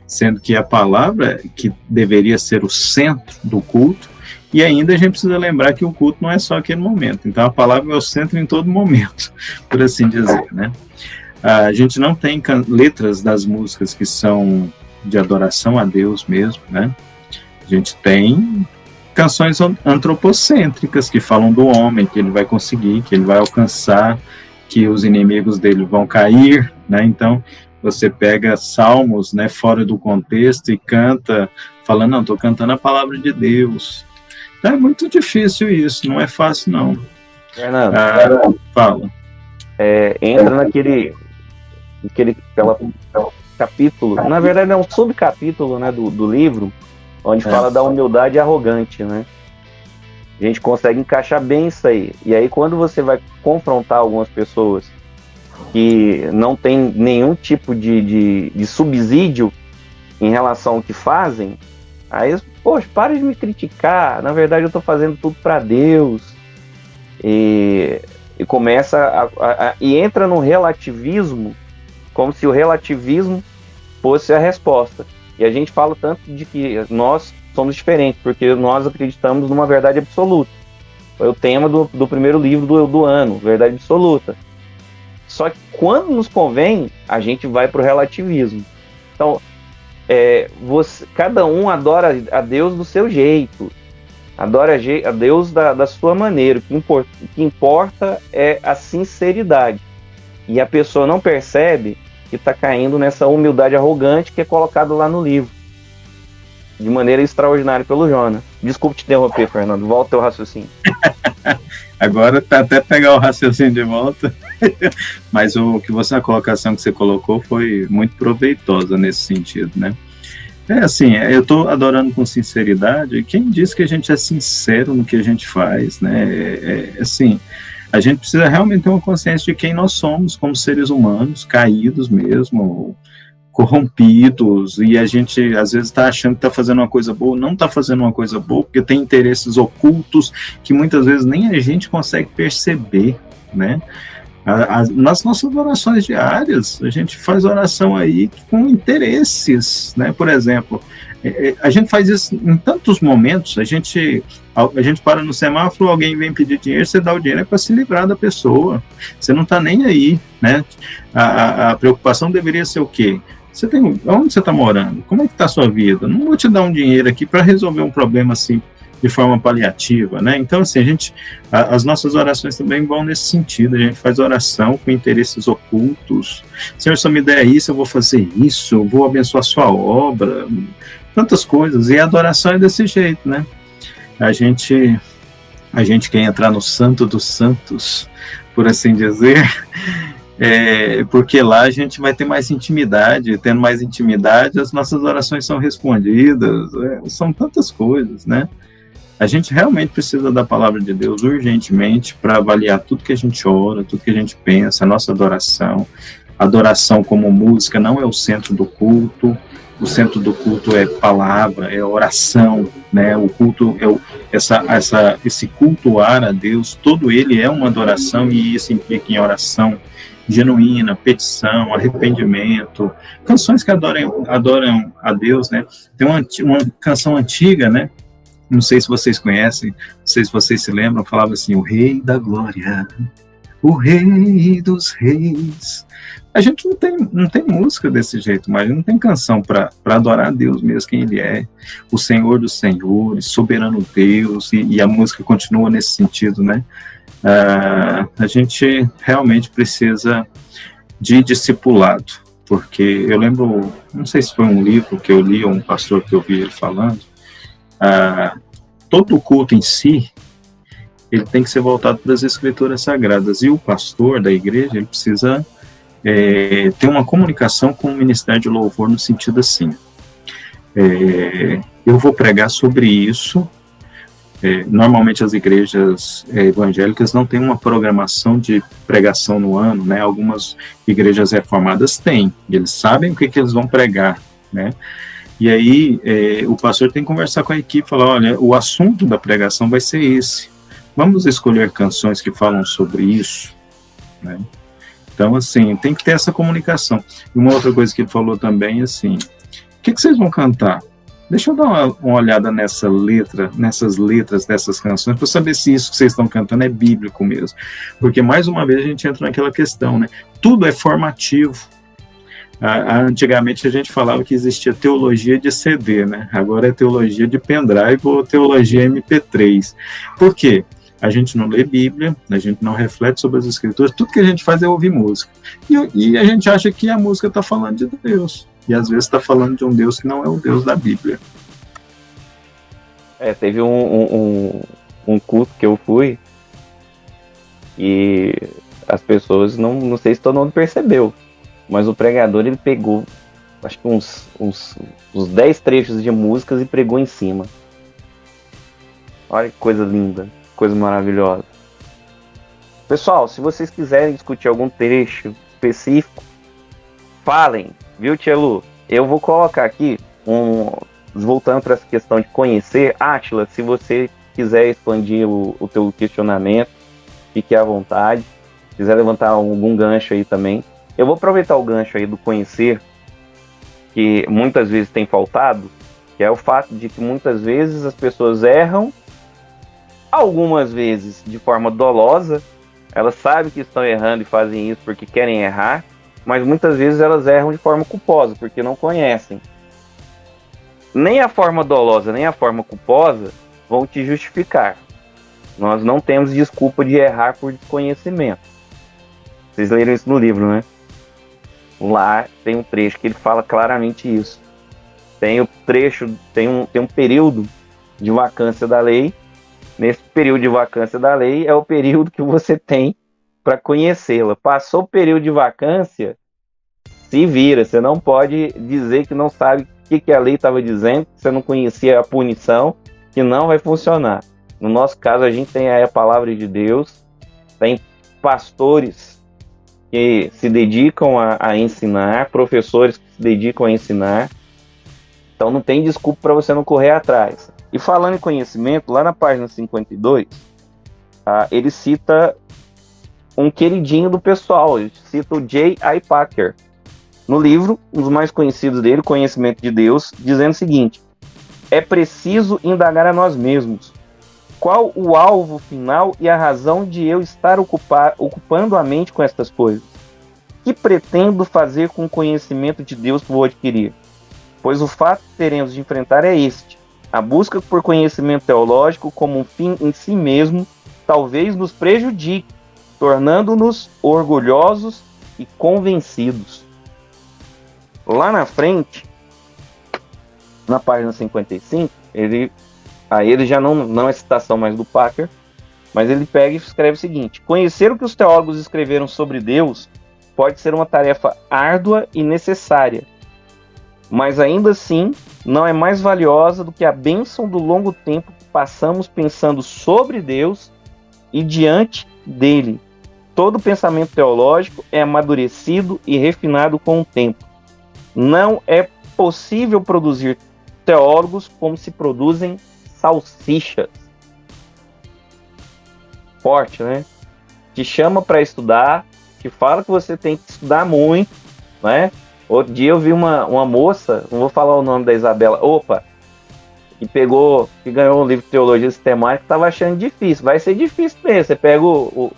sendo que a palavra que deveria ser o centro do culto. E ainda a gente precisa lembrar que o culto não é só aquele momento. Então a palavra é o centro em todo momento, por assim dizer, né? A gente não tem letras das músicas que são de adoração a Deus mesmo, né? A gente tem canções antropocêntricas que falam do homem, que ele vai conseguir, que ele vai alcançar, que os inimigos dele vão cair, né? Então você pega salmos, né, fora do contexto e canta, falando, não, estou cantando a palavra de Deus. É muito difícil isso, não é fácil, não. Fernando, fala. Entra naquele capítulo, na verdade é um subcapítulo, né, do livro, onde fala da humildade arrogante, né? A gente consegue encaixar bem isso aí. E aí quando você vai confrontar algumas pessoas que não tem nenhum tipo de subsídio em relação ao que fazem, aí, poxa, para de me criticar, na verdade eu estou fazendo tudo para Deus, e começa e entra no relativismo, como se o relativismo fosse a resposta. E a gente fala tanto de que nós somos diferentes, porque nós acreditamos numa verdade absoluta. Foi o tema do primeiro livro do ano, verdade absoluta. Só que quando nos convém, a gente vai para o relativismo. Então, cada um adora a Deus do seu jeito, adora a Deus da sua maneira. O que importa é a sinceridade. E a pessoa não percebe que está caindo nessa humildade arrogante que é colocado lá no livro, de maneira extraordinária pelo Jonas. Desculpe te interromper, Fernando, volta ao raciocínio. Agora tá até pegar o raciocínio de volta, mas a colocação que você colocou foi muito proveitosa nesse sentido, né? Assim, eu estou adorando com sinceridade. Quem diz que a gente é sincero no que a gente faz, né? Assim, a gente precisa realmente ter uma consciência de quem nós somos como seres humanos, caídos mesmo, corrompidos, e a gente às vezes está achando que está fazendo uma coisa boa, não está fazendo uma coisa boa, porque tem interesses ocultos que muitas vezes nem a gente consegue perceber, né? Nas nossas orações diárias, a gente faz oração aí com interesses, né? Por exemplo, a gente faz isso em tantos momentos. A gente para no semáforo, alguém vem pedir dinheiro, você dá o dinheiro para se livrar da pessoa, você não está nem aí, né? A preocupação deveria ser o quê? Onde você está morando? Como é que está a sua vida? Não vou te dar um dinheiro aqui para resolver um problema assim de forma paliativa, né? Então, assim, as nossas orações também vão nesse sentido. A gente faz oração com interesses ocultos. Senhor, se eu me der isso, eu vou fazer isso, eu vou abençoar a sua obra, tantas coisas. E a adoração é desse jeito, né? A gente quer entrar no santo dos santos, por assim dizer, porque lá a gente vai ter mais intimidade. Tendo mais intimidade, as nossas orações são respondidas, são tantas coisas, né? A gente realmente precisa da palavra de Deus urgentemente para avaliar tudo que a gente ora, tudo que a gente pensa, a nossa adoração. Adoração como música não é o centro do culto. O centro do culto é palavra, é oração, né? O culto esse cultuar a Deus, todo ele é uma adoração, e isso implica em oração genuína, petição, arrependimento, canções que adoram a Deus, né? Tem uma canção antiga, né? Não sei se vocês conhecem, não sei se vocês se lembram, falava assim: o Rei da Glória, o Rei dos Reis. A gente não tem música desse jeito, mas não tem canção para adorar a Deus mesmo, quem Ele é, o Senhor dos Senhores, soberano Deus, e a música continua nesse sentido, né? A gente realmente precisa de discipulado, porque eu lembro, não sei se foi um livro que eu li, ou um pastor que eu vi ele falando, todo o culto em si, ele tem que ser voltado para as escrituras sagradas, e o pastor da igreja, ele precisa ter uma comunicação com o ministério de louvor no sentido assim, eu vou pregar sobre isso, Normalmente as igrejas evangélicas não têm uma programação de pregação no ano, né? Algumas igrejas reformadas têm, eles sabem o que eles vão pregar, né? E aí o pastor tem que conversar com a equipe, falar, olha, o assunto da pregação vai ser esse, vamos escolher canções que falam sobre isso, né? Então, assim, tem que ter essa comunicação. E uma outra coisa que ele falou também, assim, o que vocês vão cantar? Deixa eu dar uma olhada nessas letras dessas canções, para saber se isso que vocês estão cantando é bíblico mesmo. Porque, mais uma vez, a gente entra naquela questão, né? Tudo é formativo. Antigamente a gente falava que existia teologia de CD, né? Agora é teologia de pendrive ou teologia MP3. Por quê? A gente não lê Bíblia, a gente não reflete sobre as Escrituras, tudo que a gente faz é ouvir música. E a gente acha que a música está falando de Deus. E às vezes está falando de um Deus que não é o Deus da Bíblia. Teve um culto que eu fui e as pessoas, não sei se todo mundo percebeu, mas o pregador, ele pegou, acho que uns 10 trechos de músicas e pregou em cima. Olha que coisa linda, coisa maravilhosa. Pessoal, se vocês quiserem discutir algum trecho específico, falem, viu, Tia Lu? Eu vou colocar aqui, voltando para essa questão de conhecer, Átila, se você quiser expandir o teu questionamento, fique à vontade. Se quiser levantar algum gancho aí também. Eu vou aproveitar o gancho aí do conhecer, que muitas vezes tem faltado, que é o fato de que muitas vezes as pessoas erram, algumas vezes de forma dolosa, elas sabem que estão errando e fazem isso porque querem errar, mas muitas vezes elas erram de forma culposa, porque não conhecem. Nem a forma dolosa, nem a forma culposa vão te justificar. Nós não temos desculpa de errar por desconhecimento. Vocês leram isso no livro, né? Lá tem um trecho que ele fala claramente isso. Tem o trecho, tem um período de vacância da lei. Nesse período de vacância da lei é o período que você tem para conhecê-la. Passou o período de vacância, se vira. Você não pode dizer que não sabe o que a lei estava dizendo, que você não conhecia a punição, que não vai funcionar. No nosso caso, a gente tem aí a palavra de Deus, tem pastores que se dedicam a ensinar, professores que se dedicam a ensinar. Então não tem desculpa para você não correr atrás. E falando em conhecimento, lá na página 52, ele cita um queridinho do pessoal, ele cita o J.I. Packer. No livro, um dos mais conhecidos dele, Conhecimento de Deus, dizendo o seguinte: é preciso indagar a nós mesmos. Qual o alvo final e a razão de eu estar ocupando a mente com estas coisas? Que pretendo fazer com o conhecimento de Deus que vou adquirir? Pois o fato que teremos de enfrentar é este: a busca por conhecimento teológico como um fim em si mesmo talvez nos prejudique, tornando-nos orgulhosos e convencidos. Lá na frente, na página 55, ele já não é citação mais do Packer, mas ele pega e escreve o seguinte: conhecer o que os teólogos escreveram sobre Deus pode ser uma tarefa árdua e necessária, mas ainda assim não é mais valiosa do que a bênção do longo tempo que passamos pensando sobre Deus e diante dele. Todo pensamento teológico é amadurecido e refinado com o tempo. Não é possível produzir teólogos como se produzem salsichas. Forte, né? Te chama para estudar, te fala que você tem que estudar muito, né? Outro dia eu vi uma moça, não vou falar o nome da Isabela, que ganhou um livro de teologia sistemática, estava achando difícil. Vai ser difícil mesmo. Você pega o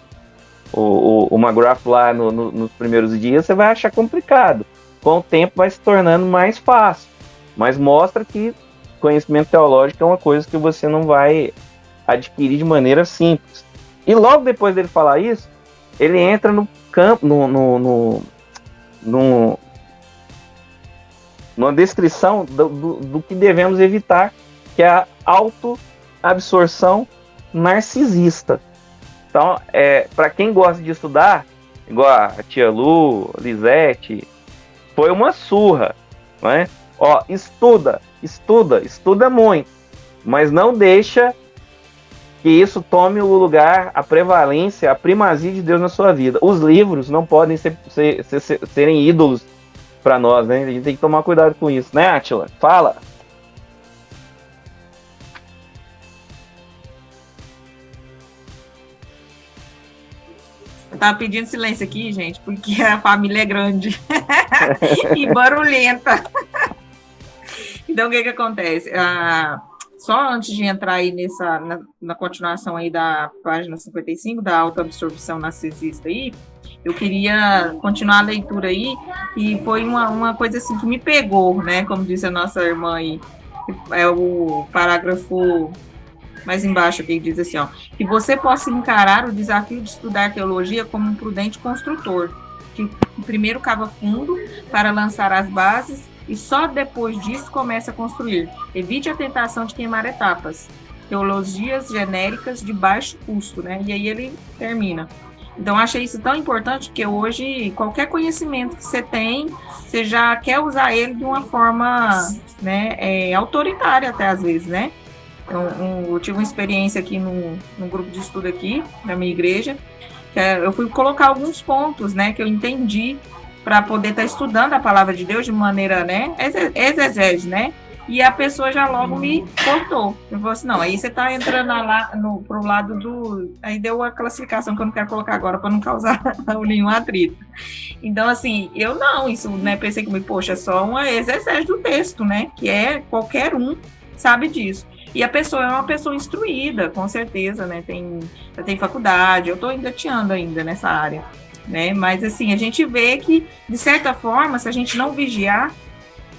McGrath lá nos primeiros dias, você vai achar complicado. Com o tempo vai se tornando mais fácil. Mas mostra que conhecimento teológico é uma coisa que você não vai adquirir de maneira simples. E logo depois dele falar isso, ele entra no campo, numa descrição do que devemos evitar, que é a autoabsorção narcisista. Então, para quem gosta de estudar, igual a tia Lu, Lisete, foi uma surra, né? Ó, estuda muito, mas não deixa que isso tome o lugar, a prevalência, a primazia de Deus na sua vida. Os livros não podem serem ídolos para nós, né? A gente tem que tomar cuidado com isso, né, Átila? Fala! Eu tava pedindo silêncio aqui, gente, porque a família é grande e barulhenta. Então, o que acontece? Só antes de entrar aí na continuação aí da página 55, da autoabsorção narcisista aí, eu queria continuar a leitura aí, que foi uma coisa assim que me pegou, né? Como disse a nossa irmã aí, é o parágrafo mais embaixo, que diz assim, ó, que você possa encarar o desafio de estudar teologia como um prudente construtor, que primeiro cava fundo para lançar as bases e só depois disso começa a construir. Evite a tentação de queimar etapas. Teologias genéricas de baixo custo, né? E aí ele termina. Então, eu achei isso tão importante, porque hoje, qualquer conhecimento que você tem, você já quer usar ele de uma forma, né, autoritária até às vezes, né? Então, eu tive uma experiência aqui no grupo de estudo aqui, na minha igreja, que eu fui colocar alguns pontos, né, que eu entendi para poder estar estudando a palavra de Deus de maneira, né, exegese, né? E a pessoa já logo me cortou. Eu falei assim, não, aí você está entrando lá pro lado do... Aí deu a classificação que eu não quero colocar agora para não causar nenhum atrito. Então, assim, eu não, isso, né, pensei que, poxa, é só uma exegese do texto, né, que qualquer um sabe disso. E a pessoa é uma pessoa instruída, com certeza, né, já tem faculdade, eu estou engateando ainda nessa área, né, mas, assim, a gente vê que, de certa forma, se a gente não vigiar,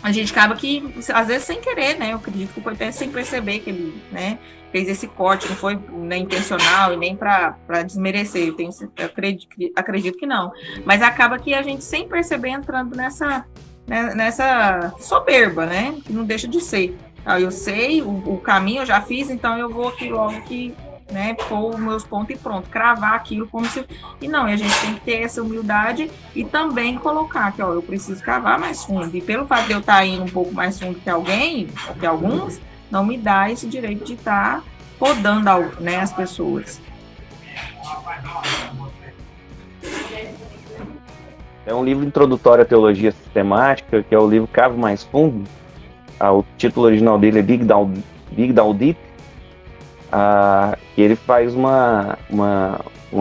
a gente acaba que, às vezes, sem querer, né, eu acredito que foi até sem perceber que ele, né, fez esse corte, não foi, né, intencional e nem para desmerecer, eu acredito que não, mas acaba que a gente, sem perceber, entrando nessa soberba, né, que não deixa de ser. Eu sei o caminho, eu já fiz, então eu vou aqui logo que, né, pôr os meus pontos e pronto, cravar aquilo como se... E não, a gente tem que ter essa humildade e também colocar que, ó, eu preciso cavar mais fundo. E pelo fato de eu estar indo um pouco mais fundo que alguns, não me dá esse direito de estar podando, né, as pessoas. É um livro introdutório à teologia sistemática, que é o livro Cavo Mais Fundo. O título original dele é Dig Down Deep, que ele faz uma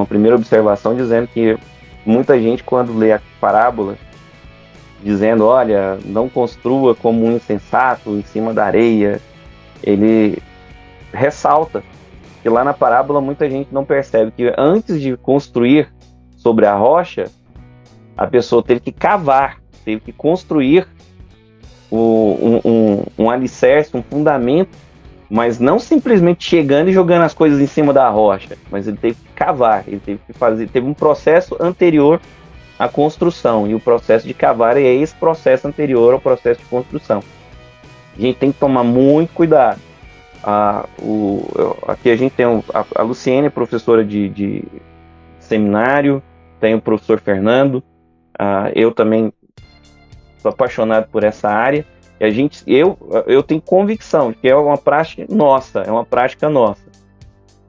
primeira observação dizendo que muita gente, quando lê a parábola, dizendo, olha, não construa como um insensato em cima da areia, ele ressalta que lá na parábola muita gente não percebe que antes de construir sobre a rocha, a pessoa teve que cavar, teve que construir um alicerce, um fundamento, mas não simplesmente chegando e jogando as coisas em cima da rocha, mas ele teve que cavar, ele teve que fazer, teve um processo anterior à construção, e o processo de cavar é esse processo anterior ao processo de construção. A gente tem que tomar muito cuidado. Aqui a gente tem a Luciene, professora de seminário, tem o professor Fernando, eu também sou apaixonado por essa área, e eu tenho convicção de que é uma prática nossa,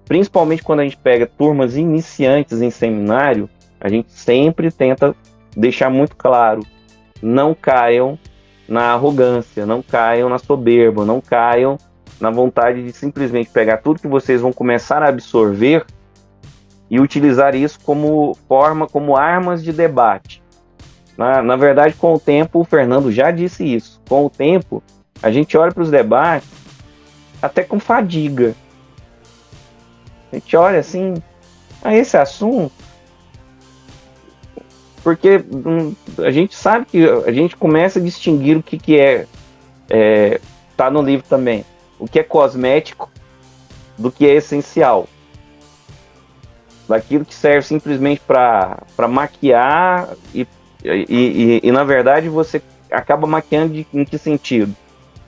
principalmente quando a gente pega turmas iniciantes em seminário, a gente sempre tenta deixar muito claro, não caiam na arrogância, não caiam na soberba, não caiam na vontade de simplesmente pegar tudo que vocês vão começar a absorver e utilizar isso como armas de debate. Na verdade, com o tempo, o Fernando já disse isso, com o tempo, a gente olha para os debates até com fadiga. A gente olha assim, esse assunto, porque a gente sabe que a gente começa a distinguir o que tá no livro também, o que é cosmético do que é essencial. Daquilo que serve simplesmente para maquiar e na verdade você acaba maquiando em que sentido?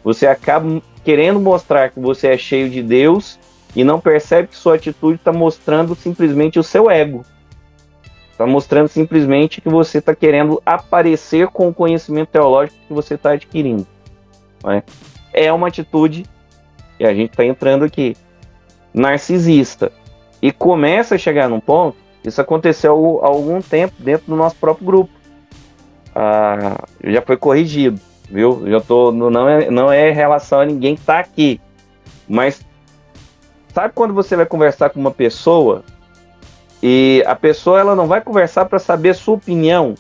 Você acaba querendo mostrar que você é cheio de Deus e não percebe que sua atitude está mostrando simplesmente o seu ego. Está mostrando simplesmente que você está querendo aparecer com o conhecimento teológico que você está adquirindo. Não é? É uma atitude, e a gente está entrando aqui, narcisista. E começa a chegar num ponto, isso aconteceu há algum tempo dentro do nosso próprio grupo. Já foi corrigido, viu? Não é em relação a ninguém que está aqui. Mas sabe quando você vai conversar com uma pessoa e a pessoa ela não vai conversar para saber a sua opinião,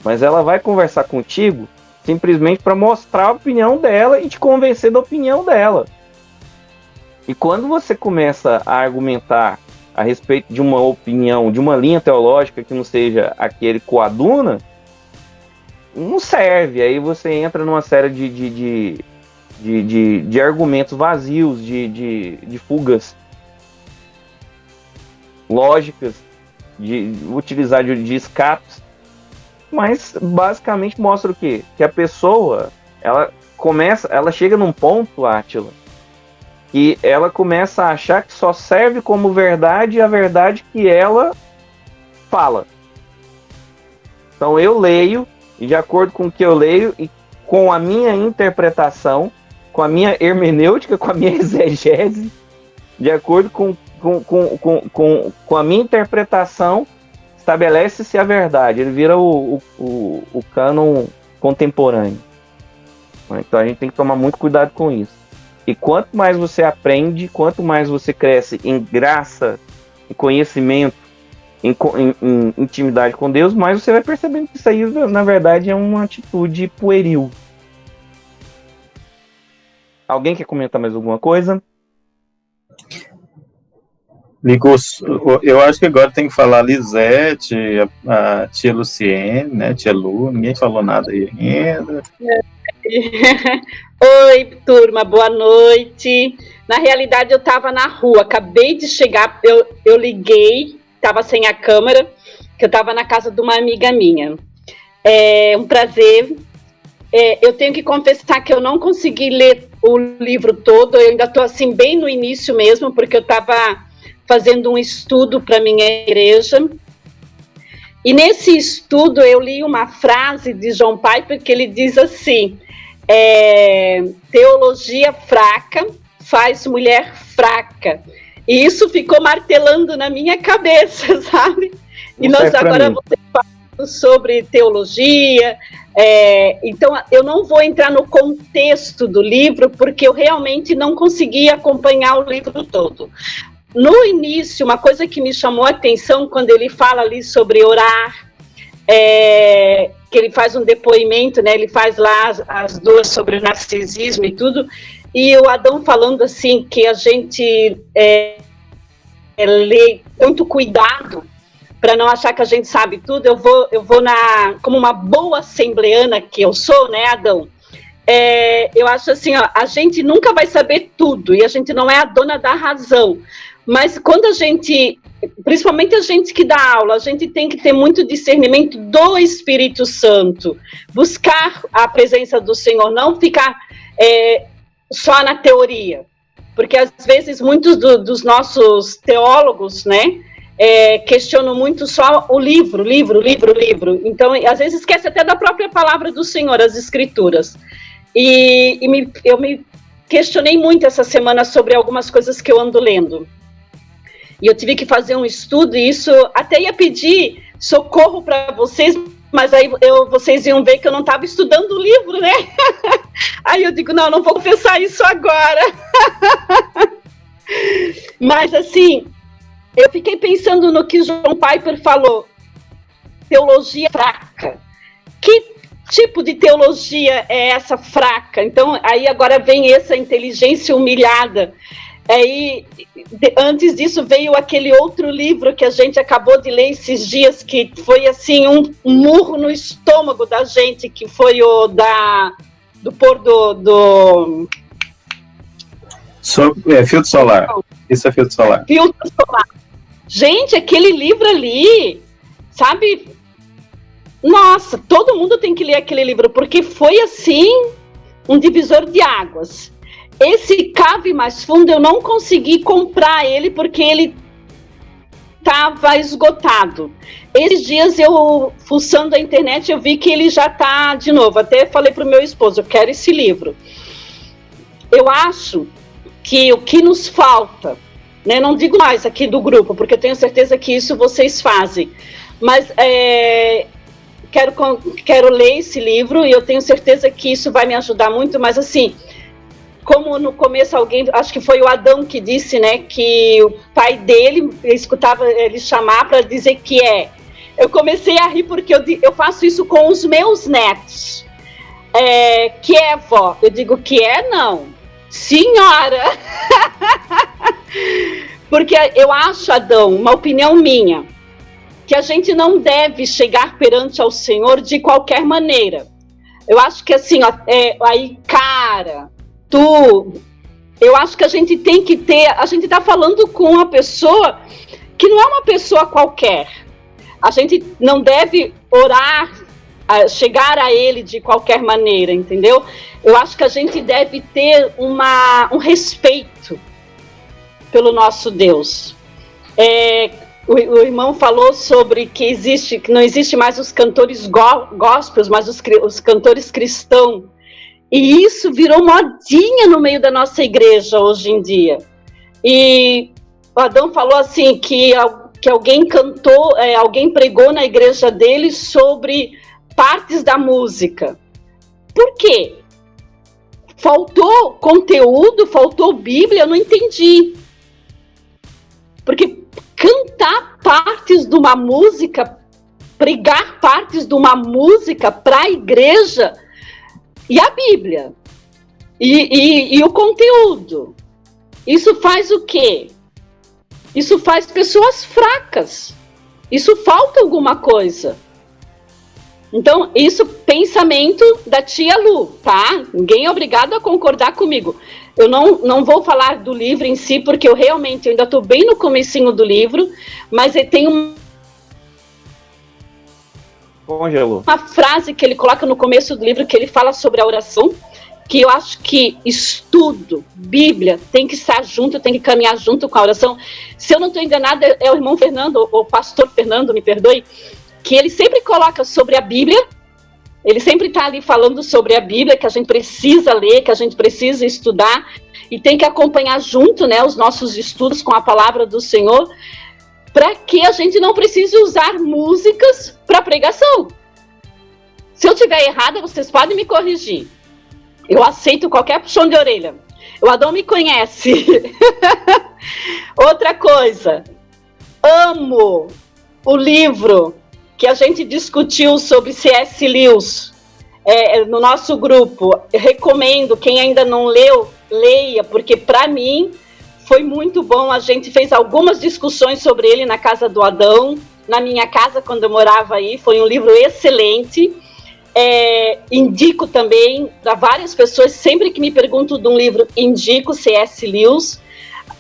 mas ela vai conversar contigo simplesmente para mostrar a opinião dela e te convencer da opinião dela. E quando você começa a argumentar a respeito de uma opinião, de uma linha teológica que não seja aquele coaduna, não serve. Aí você entra numa série de argumentos vazios, de fugas lógicas, de utilizar de escapes, mas basicamente mostra o quê? Que a pessoa, ela chega num ponto, Átila, que ela começa a achar que só serve como verdade a verdade que ela fala. Então eu leio, e de acordo com o que eu leio, e com a minha interpretação, com a minha hermenêutica, com a minha exegese, de acordo com a minha interpretação, estabelece-se a verdade. Ele vira o cânon contemporâneo. Então a gente tem que tomar muito cuidado com isso. E quanto mais você aprende, quanto mais você cresce em graça, em conhecimento, em intimidade com Deus, mais você vai percebendo que isso aí, na verdade, é uma atitude pueril. Alguém quer comentar mais alguma coisa? Licos, eu acho que agora tem que falar Lisete, a tia Luciene, né, tia Lu, ninguém falou nada aí ainda. Oi, turma, boa noite. Na realidade, eu estava na rua, acabei de chegar, eu liguei, estava sem a câmera, que eu estava na casa de uma amiga minha. É um prazer. Eu tenho que confessar que eu não consegui ler o livro todo, eu ainda estou assim, bem no início mesmo, porque eu estava fazendo um estudo para minha igreja. E nesse estudo eu li uma frase de John Piper que ele diz assim: teologia fraca faz mulher fraca. E isso ficou martelando na minha cabeça, sabe? E nós agora vamos falar sobre teologia. Então eu não vou entrar no contexto do livro, porque eu realmente não consegui acompanhar o livro todo. No início, uma coisa que me chamou a atenção, quando ele fala ali sobre orar, que ele faz um depoimento, né? Ele faz lá as duas sobre o narcisismo e tudo, e o Adão falando assim, que a gente lê tanto cuidado para não achar que a gente sabe tudo. Eu vou como uma boa assembleana que eu sou, né, Adão? Eu acho assim, ó, a gente nunca vai saber tudo, e a gente não é a dona da razão. Mas quando a gente, principalmente a gente que dá aula, a gente tem que ter muito discernimento do Espírito Santo, buscar a presença do Senhor, não ficar só na teoria, porque às vezes muitos dos nossos teólogos, né, questionam muito só o livro, então às vezes esquece até da própria palavra do Senhor, as Escrituras. Eu me questionei muito essa semana sobre algumas coisas que eu ando lendo. E eu tive que fazer um estudo, e isso até ia pedir socorro para vocês, mas aí vocês iam ver que eu não estava estudando o livro, né? Aí eu digo, não vou confessar isso agora. Mas assim, eu fiquei pensando no que John Piper falou, teologia fraca. Que tipo de teologia é essa fraca? Então, aí agora vem essa inteligência humilhada. Aí, antes disso, veio aquele outro livro que a gente acabou de ler esses dias, que foi assim, um murro no estômago da gente, que foi o do pôr do... Filtro solar. Isso é filtro solar. Filtro solar. Gente, aquele livro ali, sabe? Nossa, todo mundo tem que ler aquele livro, porque foi assim, um divisor de águas. Esse Cave Mais Fundo, eu não consegui comprar ele, porque ele estava esgotado. Esses dias, eu fuçando a internet, eu vi que ele já está de novo. Até falei para o meu esposo, eu quero esse livro. Eu acho que o que nos falta né? Não digo mais aqui do grupo, porque eu tenho certeza que isso vocês fazem, mas quero ler esse livro e eu tenho certeza que isso vai me ajudar muito, mas assim, como no começo alguém, acho que foi o Adão que disse, né, que o pai dele escutava ele chamar para dizer que eu comecei a rir porque eu faço isso com os meus netos. Que é, vó? Eu digo que não. Senhora! Porque eu acho, Adão, uma opinião minha, que a gente não deve chegar perante ao Senhor de qualquer maneira. Eu acho que assim, aí, cara, eu acho que a gente tem que a gente está falando com uma pessoa que não é uma pessoa qualquer. A gente não deve orar, chegar a ele de qualquer maneira, entendeu? Eu acho que a gente deve ter um respeito pelo nosso Deus. O irmão falou sobre que não existe mais os cantores gospels, mas os cantores cristãos. E isso virou modinha no meio da nossa igreja hoje em dia. E o Adão falou assim, que alguém cantou, alguém pregou na igreja dele sobre partes da música. Por quê? Faltou conteúdo, faltou Bíblia, eu não entendi. Porque cantar partes de uma música, pregar partes de uma música para a igreja e a Bíblia e o conteúdo, isso faz o quê? Isso faz pessoas fracas. Isso falta alguma coisa. Então, isso pensamento da tia Lu, tá? Ninguém é obrigado a concordar comigo. Eu não vou falar do livro em si, porque eu ainda estou bem no comecinho do livro, mas tem uma frase que ele coloca no começo do livro, que ele fala sobre a oração, que eu acho que estudo, Bíblia, tem que estar junto, tem que caminhar junto com a oração. Se eu não estou enganada, é o irmão Fernando, o pastor Fernando, me perdoe, que ele sempre coloca sobre a Bíblia, ele sempre está ali falando sobre a Bíblia, que a gente precisa ler, que a gente precisa estudar, e tem que acompanhar junto, né, os nossos estudos com a palavra do Senhor, para que a gente não precise usar músicas para pregação. Se eu estiver errada, vocês podem me corrigir. Eu aceito qualquer puxão de orelha. O Adão me conhece. Outra coisa, amo o livro que a gente discutiu sobre C.S. Lewis no nosso grupo. Eu recomendo, quem ainda não leu, leia, porque para mim foi muito bom. A gente fez algumas discussões sobre ele na casa do Adão, na minha casa quando eu morava aí. Foi um livro excelente. Indico também para várias pessoas, sempre que me perguntam de um livro, indico C.S. Lewis.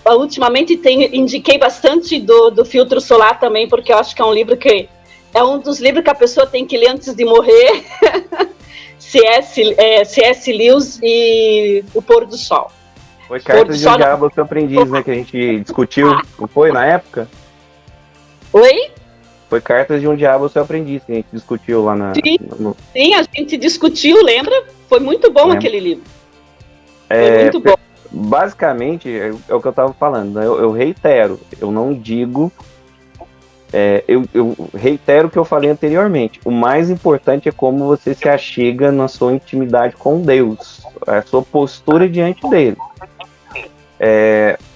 Ultimamente indiquei bastante do Filtro Solar também, porque eu acho que é um livro que é um dos livros que a pessoa tem que ler antes de morrer. C.S. Lewis e O Pôr do Sol. Foi Cartas de um Diabo ao Seu Aprendiz, né, que a gente discutiu, não foi, na época? Oi? Foi Cartas de um Diabo ao Seu Aprendiz, que a gente discutiu lá na... Sim, a gente discutiu, lembra? Foi muito bom aquele livro. Foi muito bom. Basicamente, é o que eu estava falando, eu reitero, eu não digo... eu reitero o que eu falei anteriormente. O mais importante é como você se achega na sua intimidade com Deus, a sua postura diante dele.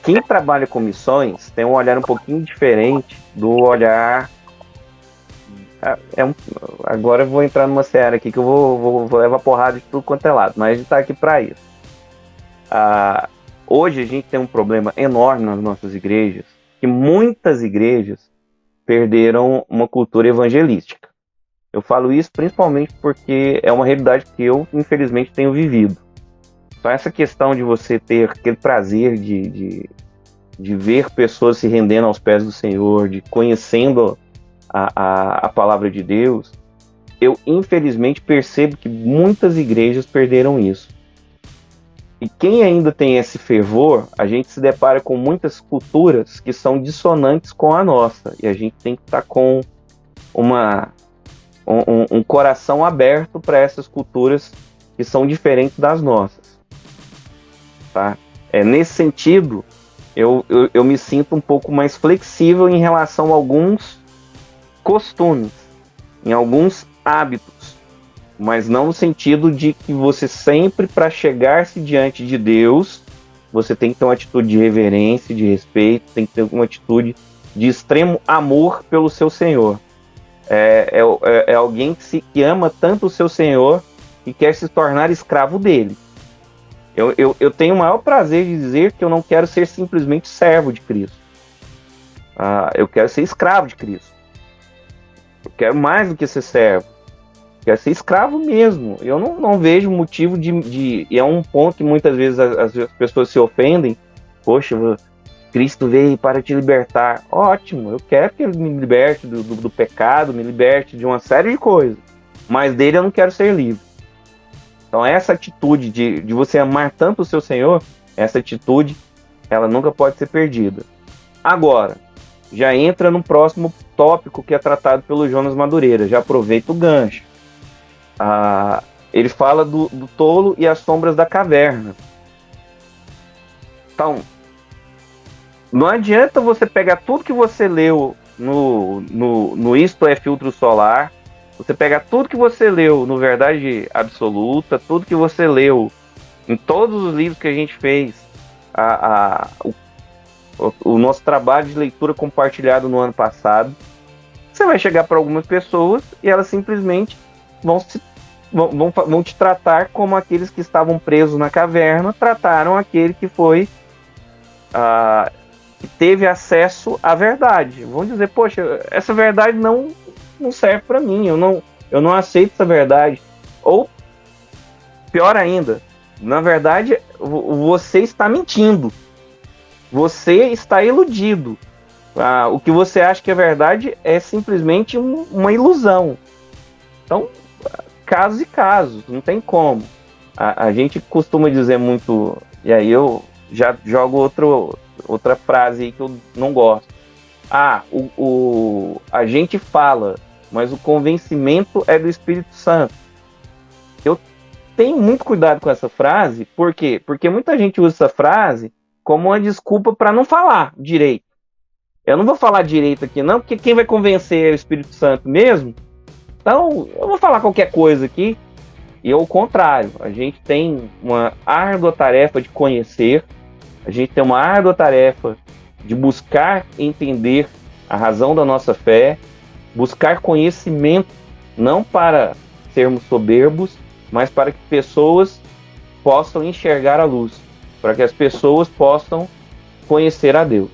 Quem trabalha com missões tem um olhar um pouquinho diferente do olhar... agora eu vou entrar numa seara aqui que eu vou levar porrada de tudo quanto é lado, mas a gente está aqui para isso. Hoje a gente tem um problema enorme nas nossas igrejas, que muitas igrejas perderam uma cultura evangelística. Eu falo isso principalmente porque é uma realidade que eu, infelizmente, tenho vivido. Então essa questão de você ter aquele prazer de ver pessoas se rendendo aos pés do Senhor, de conhecendo a palavra de Deus, eu, infelizmente, percebo que muitas igrejas perderam isso. E quem ainda tem esse fervor, a gente se depara com muitas culturas que são dissonantes com a nossa. E a gente tem que estar com um coração aberto para essas culturas que são diferentes das nossas. Tá? Nesse sentido, eu me sinto um pouco mais flexível em relação a alguns costumes, em alguns hábitos, mas não no sentido de que você sempre, para chegar-se diante de Deus, você tem que ter uma atitude de reverência, de respeito, tem que ter uma atitude de extremo amor pelo seu Senhor. É alguém que ama tanto o seu Senhor e quer se tornar escravo dele. Eu tenho o maior prazer de dizer que eu não quero ser simplesmente servo de Cristo. Eu quero ser escravo de Cristo. Eu quero mais do que ser servo. Eu quero ser escravo mesmo. Eu não vejo motivo de... E é um ponto que muitas vezes as pessoas se ofendem. Poxa, Cristo veio para te libertar. Ótimo, eu quero que Ele me liberte do pecado, me liberte de uma série de coisas. Mas dele eu não quero ser livre. Então essa atitude de você amar tanto o seu Senhor, essa atitude, ela nunca pode ser perdida. Agora, já entra no próximo tópico que é tratado pelo Jonas Madureira. Já aproveita o gancho. Ele fala do tolo e as sombras da caverna. Então, não adianta você pegar tudo que você leu no Isto é Filtro Solar, você pegar tudo que você leu no Verdade Absoluta, tudo que você leu em todos os livros que a gente fez, o nosso trabalho de leitura compartilhado no ano passado, você vai chegar para algumas pessoas e elas simplesmente vão te tratar como aqueles que estavam presos na caverna trataram aquele que foi que teve acesso à verdade. Vão dizer, poxa, essa verdade não serve para mim, eu não aceito essa verdade. Ou, pior ainda, na verdade, você está mentindo. Você está iludido. O que você acha que é verdade é simplesmente uma ilusão. Então, casos e casos, não tem como. A gente costuma dizer muito, e aí eu já jogo outra frase aí que eu não gosto. A gente fala, mas o convencimento é do Espírito Santo. Eu tenho muito cuidado com essa frase, por quê? Porque muita gente usa essa frase como uma desculpa para não falar direito. Eu não vou falar direito aqui não, porque quem vai convencer é o Espírito Santo mesmo. Então, eu vou falar qualquer coisa aqui. E ao contrário, a gente tem uma árdua tarefa de conhecer, a gente tem uma árdua tarefa de buscar entender a razão da nossa fé, buscar conhecimento, não para sermos soberbos, mas para que pessoas possam enxergar a luz, para que as pessoas possam conhecer a Deus.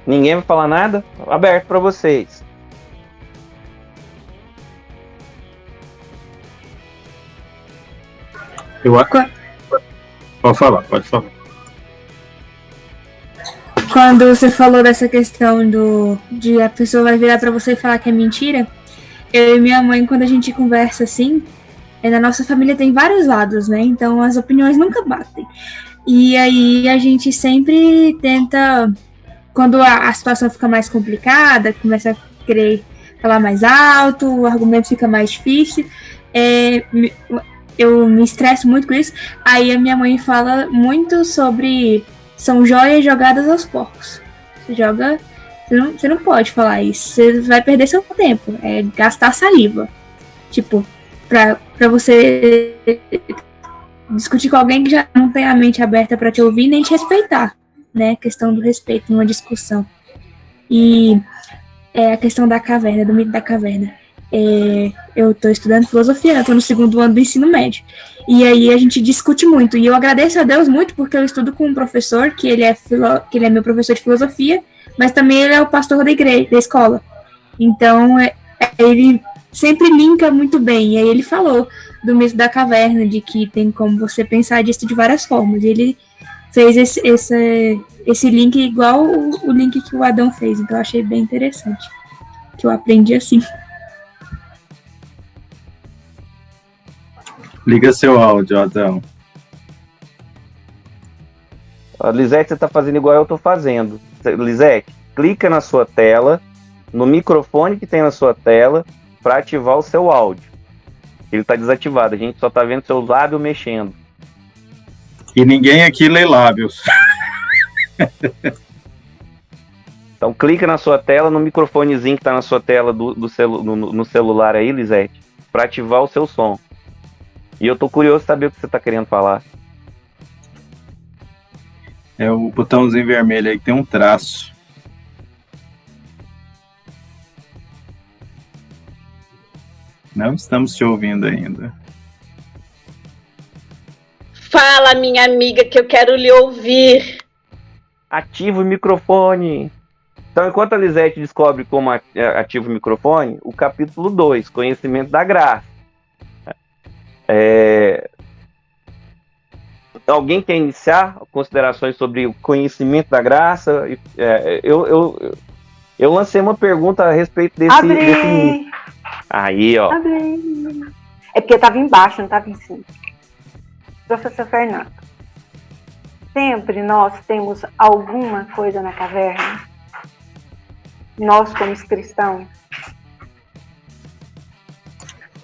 Ninguém vai falar nada? Aberto para vocês. Pode falar. Quando você falou dessa questão de a pessoa vai virar pra você e falar que é mentira, eu e minha mãe, quando a gente conversa assim, na nossa família tem vários lados, né? Então as opiniões nunca batem. E aí a gente sempre tenta, quando a situação fica mais complicada, começa a querer falar mais alto, o argumento fica mais difícil, eu me estresso muito com isso. Aí a minha mãe fala muito sobre são joias jogadas aos porcos. Você não pode falar isso. Você vai perder seu tempo. É gastar saliva. Tipo, pra você discutir com alguém que já não tem a mente aberta para te ouvir nem te respeitar, né? A questão do respeito numa discussão. E a questão da caverna, do mito da caverna. Eu estou estudando filosofia, eu estou no 2º ano do ensino médio. E aí a gente discute muito. E eu agradeço a Deus muito porque eu estudo com um professor que ele é meu professor de filosofia, mas também ele é o pastor da igreja, da escola. Então ele sempre linka muito bem. E aí ele falou do mito da caverna, de que tem como você pensar disso de várias formas. E ele fez esse link igual o link que o Adão fez. Então eu achei bem interessante. Que eu aprendi assim. Liga seu áudio, Adão. Lisete, você está fazendo igual eu estou fazendo. Lisete, clica na sua tela, no microfone que tem na sua tela, para ativar o seu áudio. Ele está desativado, a gente só está vendo seu lábio mexendo. E ninguém aqui lê lábios. Então clica na sua tela, no microfonezinho que tá na sua tela no celular aí, Lisete, para ativar o seu som. E eu tô curioso de saber o que você tá querendo falar. É o botãozinho vermelho aí que tem um traço. Não estamos te ouvindo ainda. Fala, minha amiga, que eu quero lhe ouvir. Ativa o microfone. Então, enquanto a Lisete descobre como ativa o microfone, o capítulo 2, Conhecimento da Graça. Alguém quer iniciar considerações sobre o conhecimento da graça? Eu lancei uma pergunta a respeito desse mito. Aí, ó. Abri. É porque estava embaixo, não estava em cima. Professor Fernando, sempre nós temos alguma coisa na caverna? Nós, como cristãos.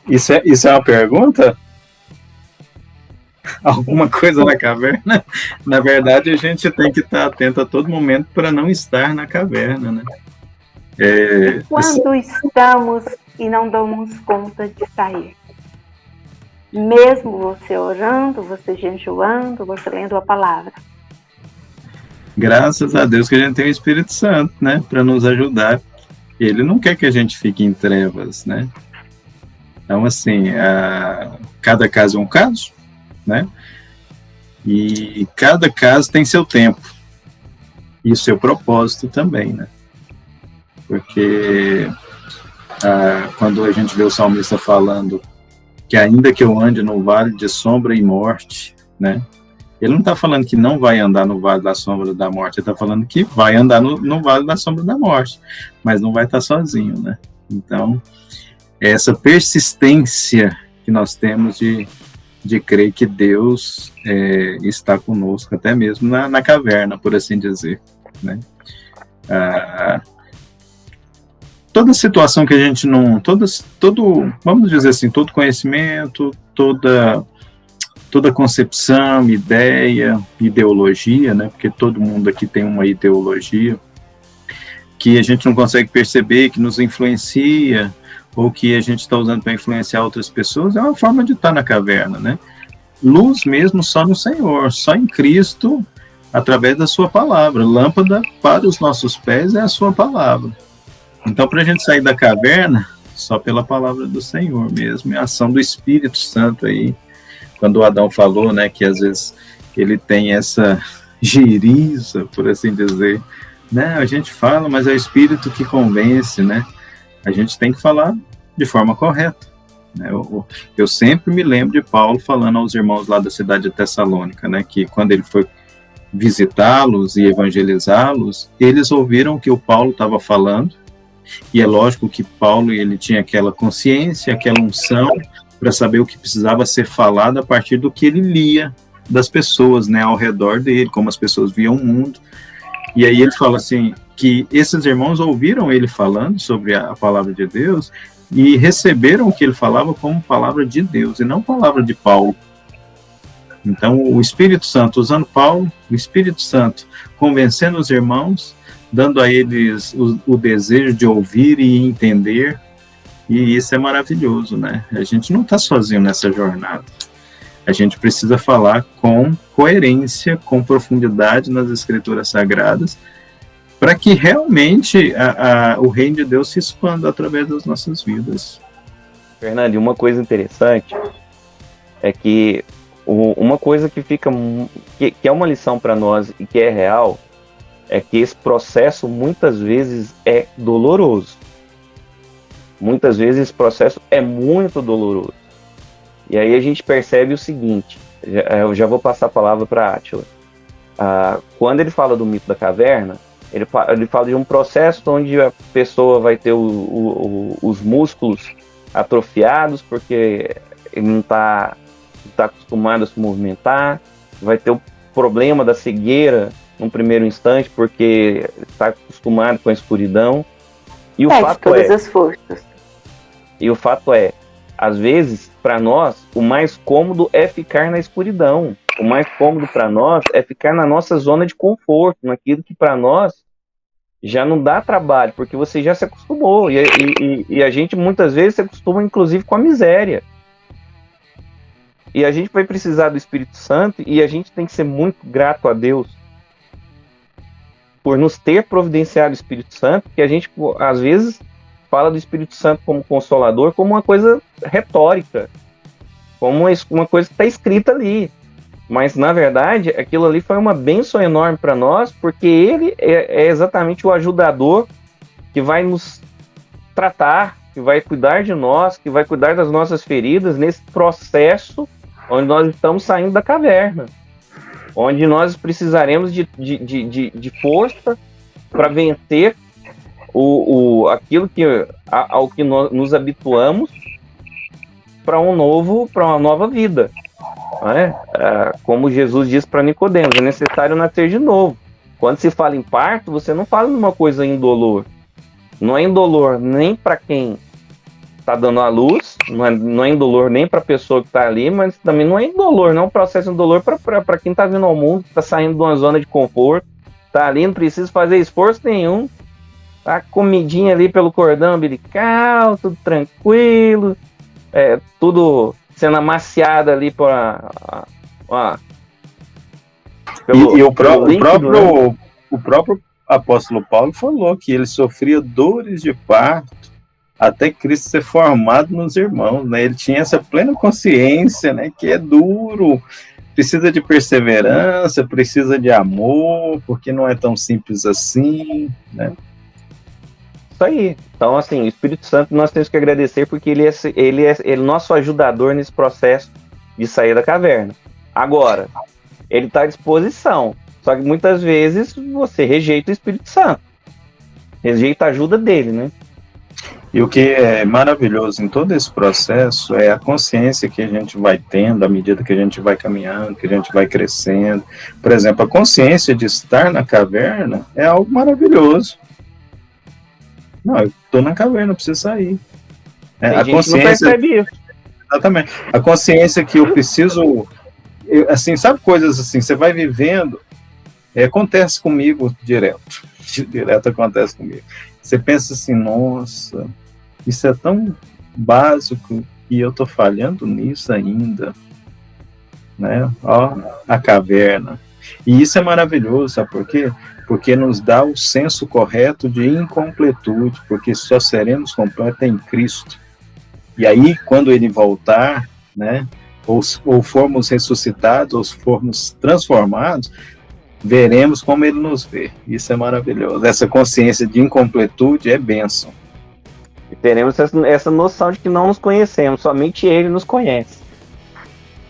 Isso é uma pergunta? Alguma coisa na caverna? Na verdade, a gente tem que estar atento a todo momento para não estar na caverna, né? Quando estamos e não damos conta de sair? Mesmo você orando, você jejuando, você lendo a palavra. Graças a Deus que a gente tem o Espírito Santo, né? Para nos ajudar. Ele não quer que a gente fique em trevas, né? Então, assim, cada caso é um caso, né? E cada caso tem seu tempo e o seu propósito também, né? Porque quando a gente vê o salmista falando que ainda que eu ande no vale de sombra e morte, né? Ele não está falando que não vai andar no vale da sombra da morte, ele está falando que vai andar no vale da sombra da morte, mas não vai estar sozinho, né? Então, essa persistência que nós temos de crer que Deus está conosco, até mesmo na caverna, por assim dizer, né? Toda situação que a gente não... vamos dizer assim, todo conhecimento, toda concepção, ideia, ideologia, né? Porque todo mundo aqui tem uma ideologia que a gente não consegue perceber, que nos influencia, ou que a gente está usando para influenciar outras pessoas, é uma forma de estar na caverna, né? Luz mesmo só no Senhor, só em Cristo, através da sua palavra. Lâmpada para os nossos pés é a sua palavra. Então, para a gente sair da caverna, só pela palavra do Senhor mesmo, é a ação do Espírito Santo aí. Quando o Adão falou, né, que às vezes ele tem essa giriza, por assim dizer, né, a gente fala, mas é o Espírito que convence, né, a gente tem que falar de forma correta, né, eu sempre me lembro de Paulo falando aos irmãos lá da cidade de Tessalônica, né, que quando ele foi visitá-los e evangelizá-los, eles ouviram o que o Paulo estava falando, e é lógico que Paulo ele tinha aquela consciência, aquela unção, para saber o que precisava ser falado a partir do que ele lia das pessoas, né, ao redor dele, como as pessoas viam o mundo. E aí ele fala assim, que esses irmãos ouviram ele falando sobre a palavra de Deus e receberam o que ele falava como palavra de Deus e não palavra de Paulo. Então o Espírito Santo usando Paulo, o Espírito Santo convencendo os irmãos, dando a eles o desejo de ouvir e entender. E isso é maravilhoso, né? A gente não está sozinho nessa jornada. A gente precisa falar com coerência, com profundidade nas Escrituras Sagradas, para que realmente o reino de Deus se expanda através das nossas vidas. Fernando, uma coisa interessante é que uma coisa que fica que é uma lição para nós e que é real é que esse processo muitas vezes é doloroso. Muitas vezes esse processo é muito doloroso. E aí a gente percebe o seguinte, eu já vou passar a palavra para a Átila. Quando ele fala do mito da caverna, ele fala de um processo onde a pessoa vai ter os músculos atrofiados, porque ele não está acostumado a se movimentar, vai ter o problema da cegueira num primeiro instante, porque está acostumado com a escuridão. E o fato todas as forças. E o fato é, às vezes, para nós, o mais cômodo é ficar na escuridão. O mais cômodo para nós é ficar na nossa zona de conforto, naquilo que para nós já não dá trabalho, porque você já se acostumou. E a gente muitas vezes se acostuma, inclusive, com a miséria. E a gente vai precisar do Espírito Santo, e a gente tem que ser muito grato a Deus por nos ter providenciado o Espírito Santo, que a gente, às vezes, fala do Espírito Santo como consolador, como uma coisa retórica, como uma coisa que está escrita ali. Mas, na verdade, aquilo ali foi uma bênção enorme para nós, porque ele é exatamente o ajudador que vai nos tratar, que vai cuidar de nós, que vai cuidar das nossas feridas nesse processo onde nós estamos saindo da caverna, onde nós precisaremos de força para vencer aquilo ao que nós nos habituamos para uma nova vida. Né? Como Jesus disse para Nicodemos, é necessário nascer de novo. Quando se fala em parto, você não fala de uma coisa indolor. Não é indolor nem para quem está dando a luz, não é indolor nem para a pessoa que está ali, mas também não é indolor, não é um processo indolor para quem está vindo ao mundo, está saindo de uma zona de conforto, está ali, não precisa fazer esforço nenhum, tá comidinha ali pelo cordão umbilical, tudo tranquilo, tudo sendo amaciado ali o próprio apóstolo Paulo falou que ele sofria dores de parto até Cristo ser formado nos irmãos, né? Ele tinha essa plena consciência, né, que é duro, precisa de perseverança, precisa de amor, porque não é tão simples assim, né? Isso aí. Então, assim, o Espírito Santo nós temos que agradecer, porque ele é nosso ajudador nesse processo de sair da caverna. Agora, ele está à disposição, só que muitas vezes você rejeita o Espírito Santo, rejeita a ajuda dele, né? E o que é maravilhoso em todo esse processo é a consciência que a gente vai tendo à medida que a gente vai caminhando, que a gente vai crescendo. Por exemplo, a consciência de estar na caverna é algo maravilhoso. Não, eu estou na caverna, eu preciso sair. A consciência não percebe isso. Exatamente. A consciência que eu preciso, assim, sabe, coisas assim, você vai vivendo, acontece comigo direto acontece comigo. Você pensa assim, nossa, isso é tão básico e eu tô falhando nisso ainda, né? Ó, a caverna. E isso é maravilhoso, sabe por quê? Porque nos dá o senso correto de incompletude, porque só seremos completos em Cristo. E aí, quando ele voltar, né, ou formos ressuscitados, ou formos transformados, veremos como ele nos vê. Isso é maravilhoso. Essa consciência de incompletude é bênção. E teremos essa noção de que não nos conhecemos, somente ele nos conhece.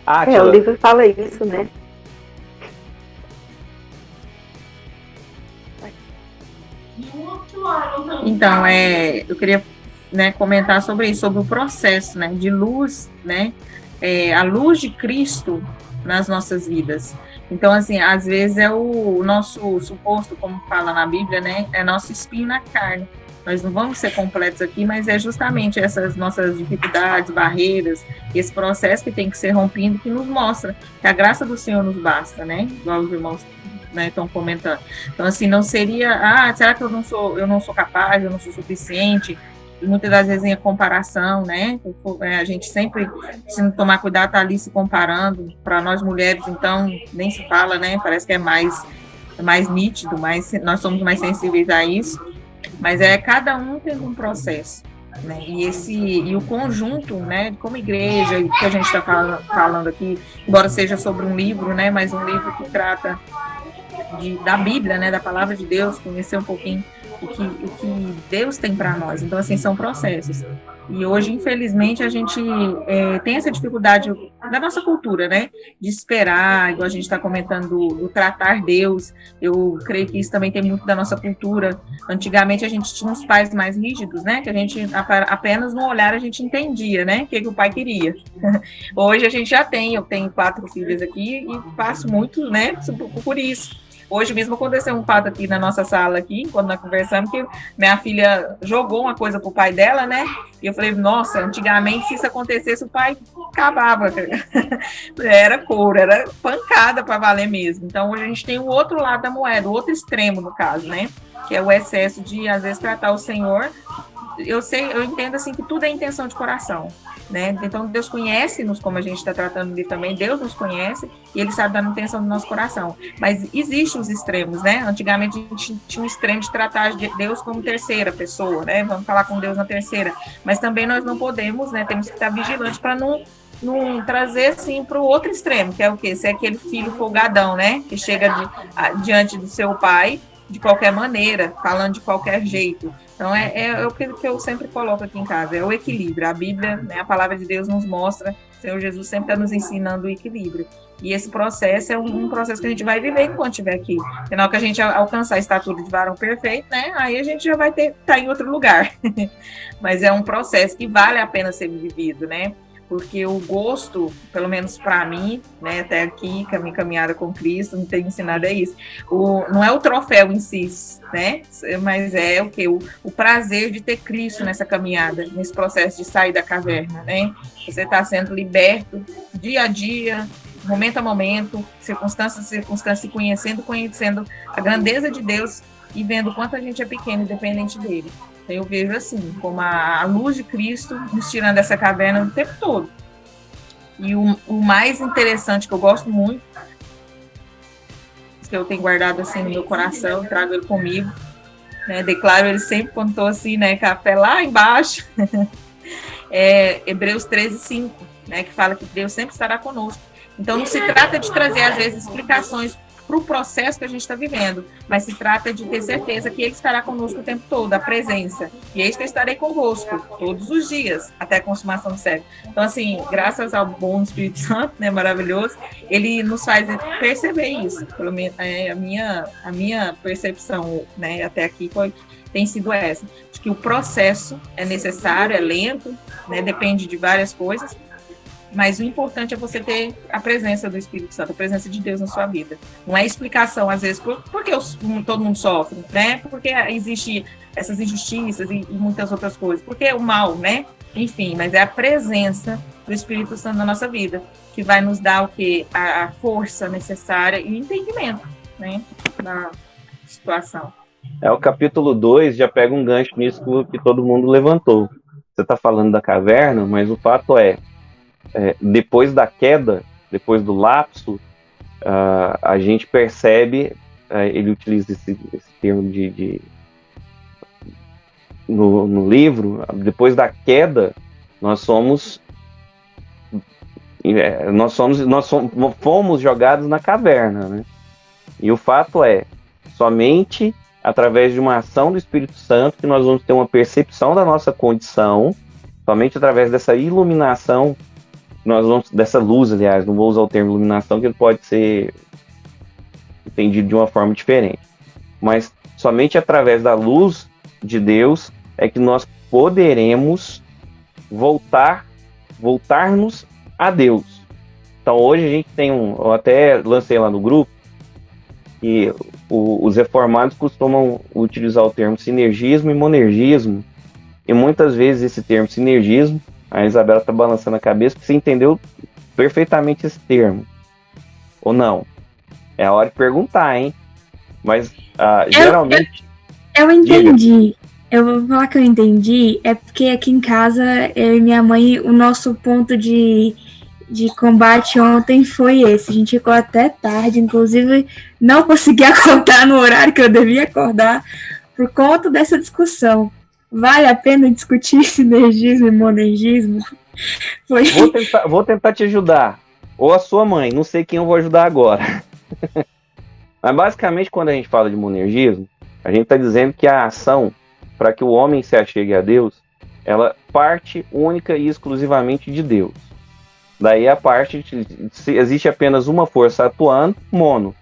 O livro fala isso, né? Então, eu queria, né, comentar sobre isso, sobre o processo, né, de luz, né, a luz de Cristo nas nossas vidas. Então, assim, às vezes é o nosso suposto, como fala na Bíblia, né, é nosso espinho na carne. Nós não vamos ser completos aqui, mas é justamente essas nossas dificuldades, barreiras, esse processo que tem que ser rompido, que nos mostra que a graça do Senhor nos basta, né, igual os irmãos, né, estão comentando. Então, assim, não seria, será que eu não sou capaz, eu não sou suficiente? E muitas das vezes em comparação, né, a gente sempre, se tomar cuidado, tá ali se comparando. Para nós mulheres, então, nem se fala, né, parece que é mais nítido, nós somos mais sensíveis a isso, mas cada um tem um processo, né, e o conjunto, né, como igreja, que a gente está falando aqui, embora seja sobre um livro, né, mas um livro que trata da Bíblia, né, da palavra de Deus, conhecer um pouquinho o que Deus tem para nós. Então, assim, são processos. E hoje, infelizmente, a gente tem essa dificuldade da nossa cultura, né? De esperar, igual a gente está comentando, do tratar Deus. Eu creio que isso também tem muito da nossa cultura. Antigamente, a gente tinha uns pais mais rígidos, né? Que a gente, apenas no olhar, a gente entendia, né? O que o pai queria. Hoje, a gente já eu tenho 4 filhas aqui e passo muito, né? Por isso. Hoje mesmo aconteceu um fato aqui na nossa sala, aqui, quando nós conversamos, que minha filha jogou uma coisa pro pai dela, né? E eu falei, nossa, antigamente, se isso acontecesse, o pai acabava. Era couro, era pancada para valer mesmo. Então, hoje a gente tem o outro lado da moeda, o outro extremo, no caso, né? Que é o excesso de, às vezes, tratar o Senhor. Eu entendo assim que tudo é intenção de coração, né? Então Deus conhece-nos, como a gente está tratando ali também, Deus nos conhece e Ele sabe da intenção do nosso coração. Mas existem os extremos, né? Antigamente a gente tinha um extremo de tratar de Deus como terceira pessoa, né? Vamos falar com Deus na terceira. Mas também nós não podemos, né? Temos que estar vigilantes para não trazer assim para o outro extremo, que é o quê? Ser aquele filho folgadão, né? Que chega diante do seu pai de qualquer maneira, falando de qualquer jeito. Então, é o que eu sempre coloco aqui em casa, é o equilíbrio. A Bíblia, né, a palavra de Deus nos mostra, o Senhor Jesus sempre está nos ensinando o equilíbrio. E esse processo é um processo que a gente vai viver enquanto estiver aqui. Porque na hora que a gente alcançar a estatura de varão perfeito, né, aí a gente já vai estar em outro lugar. Mas é um processo que vale a pena ser vivido, né? Porque o gosto, pelo menos para mim, né, até aqui, com a minha caminhada com Cristo, me tem ensinado isso. Não é o troféu em si, né, mas é o que? O prazer de ter Cristo nessa caminhada, nesse processo de sair da caverna, né? Você está sendo liberto dia a dia, momento a momento, circunstância a circunstância, conhecendo a grandeza de Deus e vendo o quanto a gente é pequeno e dependente dele. Eu vejo assim, como a luz de Cristo nos tirando dessa caverna o tempo todo. E o mais interessante, que eu gosto muito, que eu tenho guardado assim no meu coração, trago ele comigo, né, declaro ele sempre quando estou assim, né, café lá embaixo, é Hebreus 13:5, né, que fala que Deus sempre estará conosco. Então não se trata de trazer, às vezes, explicações para o processo que a gente está vivendo, mas se trata de ter certeza que Ele estará conosco o tempo todo, a presença. E eis que eu estarei convosco todos os dias, até a consumação do século. Então, assim, graças ao bom Espírito Santo, né, maravilhoso, Ele nos faz perceber isso. Pelo menos a minha percepção, né, até aqui tem sido essa, de que o processo é necessário, é lento, né, depende de várias coisas, mas o importante é você ter a presença do Espírito Santo, a presença de Deus na sua vida. Não é explicação, às vezes, por que todo mundo sofre, né? Porque existem essas injustiças e muitas outras coisas. Porque é o mal, né? Enfim, mas é a presença do Espírito Santo na nossa vida que vai nos dar o quê? A força necessária e o entendimento, né? Da situação. O capítulo 2 já pega um gancho nisso que todo mundo levantou. Você está falando da caverna, mas o fato depois da queda, depois do lapso, a gente percebe, ele utiliza esse termo no livro, depois da queda, nós fomos jogados na caverna, né? E o fato é, somente através de uma ação do Espírito Santo que nós vamos ter uma percepção da nossa condição, somente através dessa iluminação, dessa luz, aliás, não vou usar o termo iluminação, que ele pode ser entendido de uma forma diferente, mas somente através da luz de Deus é que nós poderemos voltar-nos a Deus. Então hoje a gente tem eu até lancei lá no grupo, que os reformados costumam utilizar o termo sinergismo e monergismo, e muitas vezes esse termo sinergismo, a Isabela está balançando a cabeça, que você entendeu perfeitamente esse termo. Ou não? É a hora de perguntar, hein? Mas, geralmente... Eu entendi. Diga. Eu vou falar que eu entendi, é porque aqui em casa, eu e minha mãe, o nosso ponto de combate ontem foi esse. A gente ficou até tarde, inclusive não consegui acordar no horário que eu devia acordar por conta dessa discussão. Vale a pena discutir sinergismo e monergismo? Vou tentar te ajudar. Ou a sua mãe, não sei quem eu vou ajudar agora. Mas basicamente, quando a gente fala de monergismo, a gente está dizendo que a ação para que o homem se achegue a Deus, ela parte única e exclusivamente de Deus. Daí a parte, se existe apenas uma força atuando, mono.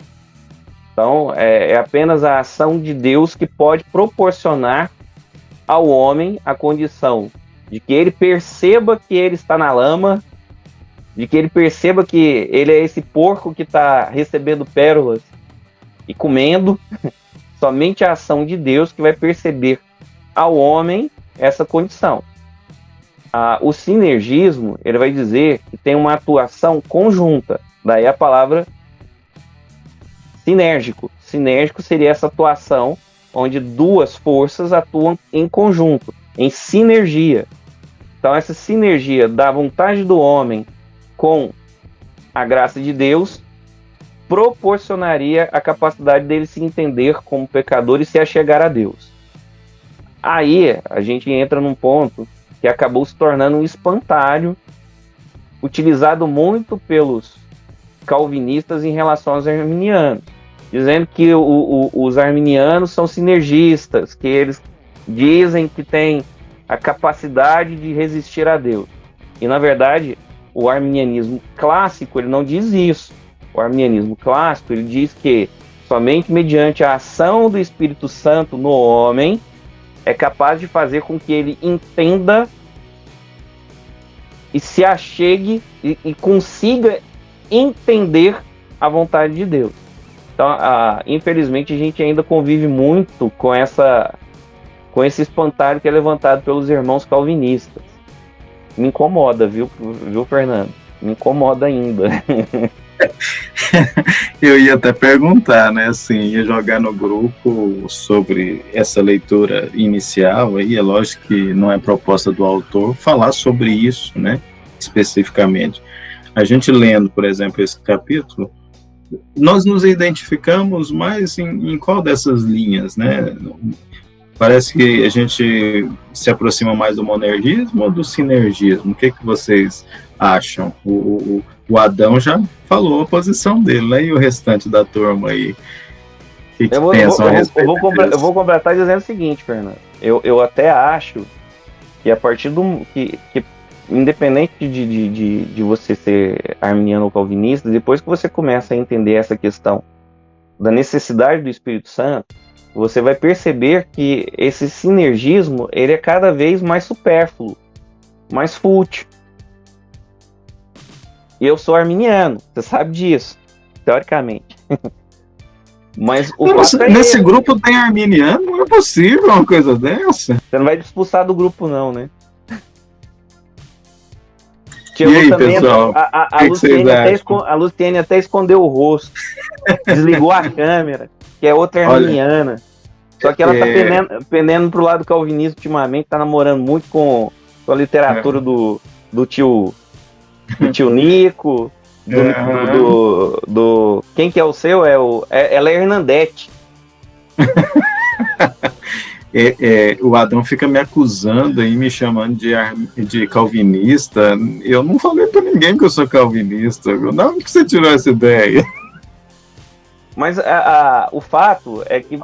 Então, é apenas a ação de Deus que pode proporcionar ao homem a condição de que ele perceba que ele está na lama, de que ele perceba que ele é esse porco que está recebendo pérolas e comendo, somente a ação de Deus que vai perceber ao homem essa condição. O sinergismo, ele vai dizer que tem uma atuação conjunta, daí a palavra sinérgico. Sinérgico seria essa atuação onde duas forças atuam em conjunto, em sinergia. Então essa sinergia da vontade do homem com a graça de Deus proporcionaria a capacidade dele se entender como pecador e se achegar a Deus. Aí a gente entra num ponto que acabou se tornando um espantalho, utilizado muito pelos calvinistas em relação aos arminianos, dizendo que os arminianos são sinergistas, que eles dizem que têm a capacidade de resistir a Deus. E, na verdade, o arminianismo clássico, ele não diz isso. O arminianismo clássico, ele diz que somente mediante a ação do Espírito Santo no homem é capaz de fazer com que ele entenda e se achegue e consiga entender a vontade de Deus. Então, infelizmente, a gente ainda convive muito com esse espantalho que é levantado pelos irmãos calvinistas. Me incomoda, viu, Fernando? Me incomoda ainda. Eu ia até perguntar, né, assim, ia jogar no grupo sobre essa leitura inicial, aí é lógico que não é proposta do autor falar sobre isso, né, especificamente. A gente lendo, por exemplo, esse capítulo, nós nos identificamos mais em qual dessas linhas, né? Parece que a gente se aproxima mais do monergismo ou do sinergismo? O que vocês acham? O Adão já falou a posição dele, né? E o restante da turma aí? O que pensam a respeito eu vou completar dizendo o seguinte, Fernando. Eu até acho que a partir do... que independente de você ser arminiano ou calvinista, depois que você começa a entender essa questão da necessidade do Espírito Santo, você vai perceber que esse sinergismo, ele é cada vez mais supérfluo, mais fútil. E eu sou arminiano, você sabe disso, teoricamente. Mas o fato é nesse grupo tem arminiano? Não é possível uma coisa dessa. Você não vai expulsar do grupo não, né? E aí, pessoal? A Luciene até escondeu o rosto, desligou a câmera, que é outra arminiana. Só que ela tá pendendo pro lado calvinista ultimamente, tá namorando muito com a literatura do tio Nico, do quem que é o seu? Ela é Hernandete. O Adão fica me acusando e me chamando de calvinista. Eu não falei pra ninguém que eu sou calvinista. Não, que você tirou essa ideia? Mas o fato é que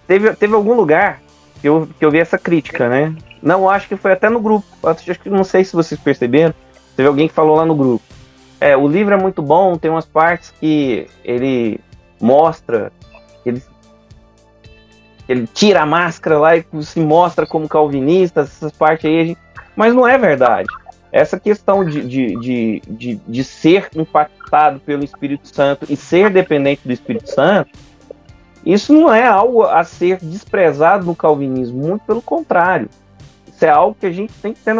teve algum lugar que eu vi essa crítica, né? Não, acho que foi até no grupo. Acho que não sei se vocês perceberam. Teve alguém que falou lá no grupo. O livro é muito bom, tem umas partes que ele mostra, ele tira a máscara lá e se mostra como calvinista, essas partes aí. Mas não é verdade. Essa questão de ser impactado pelo Espírito Santo e ser dependente do Espírito Santo, isso não é algo a ser desprezado no calvinismo, muito pelo contrário. Isso é algo que a gente tem que ter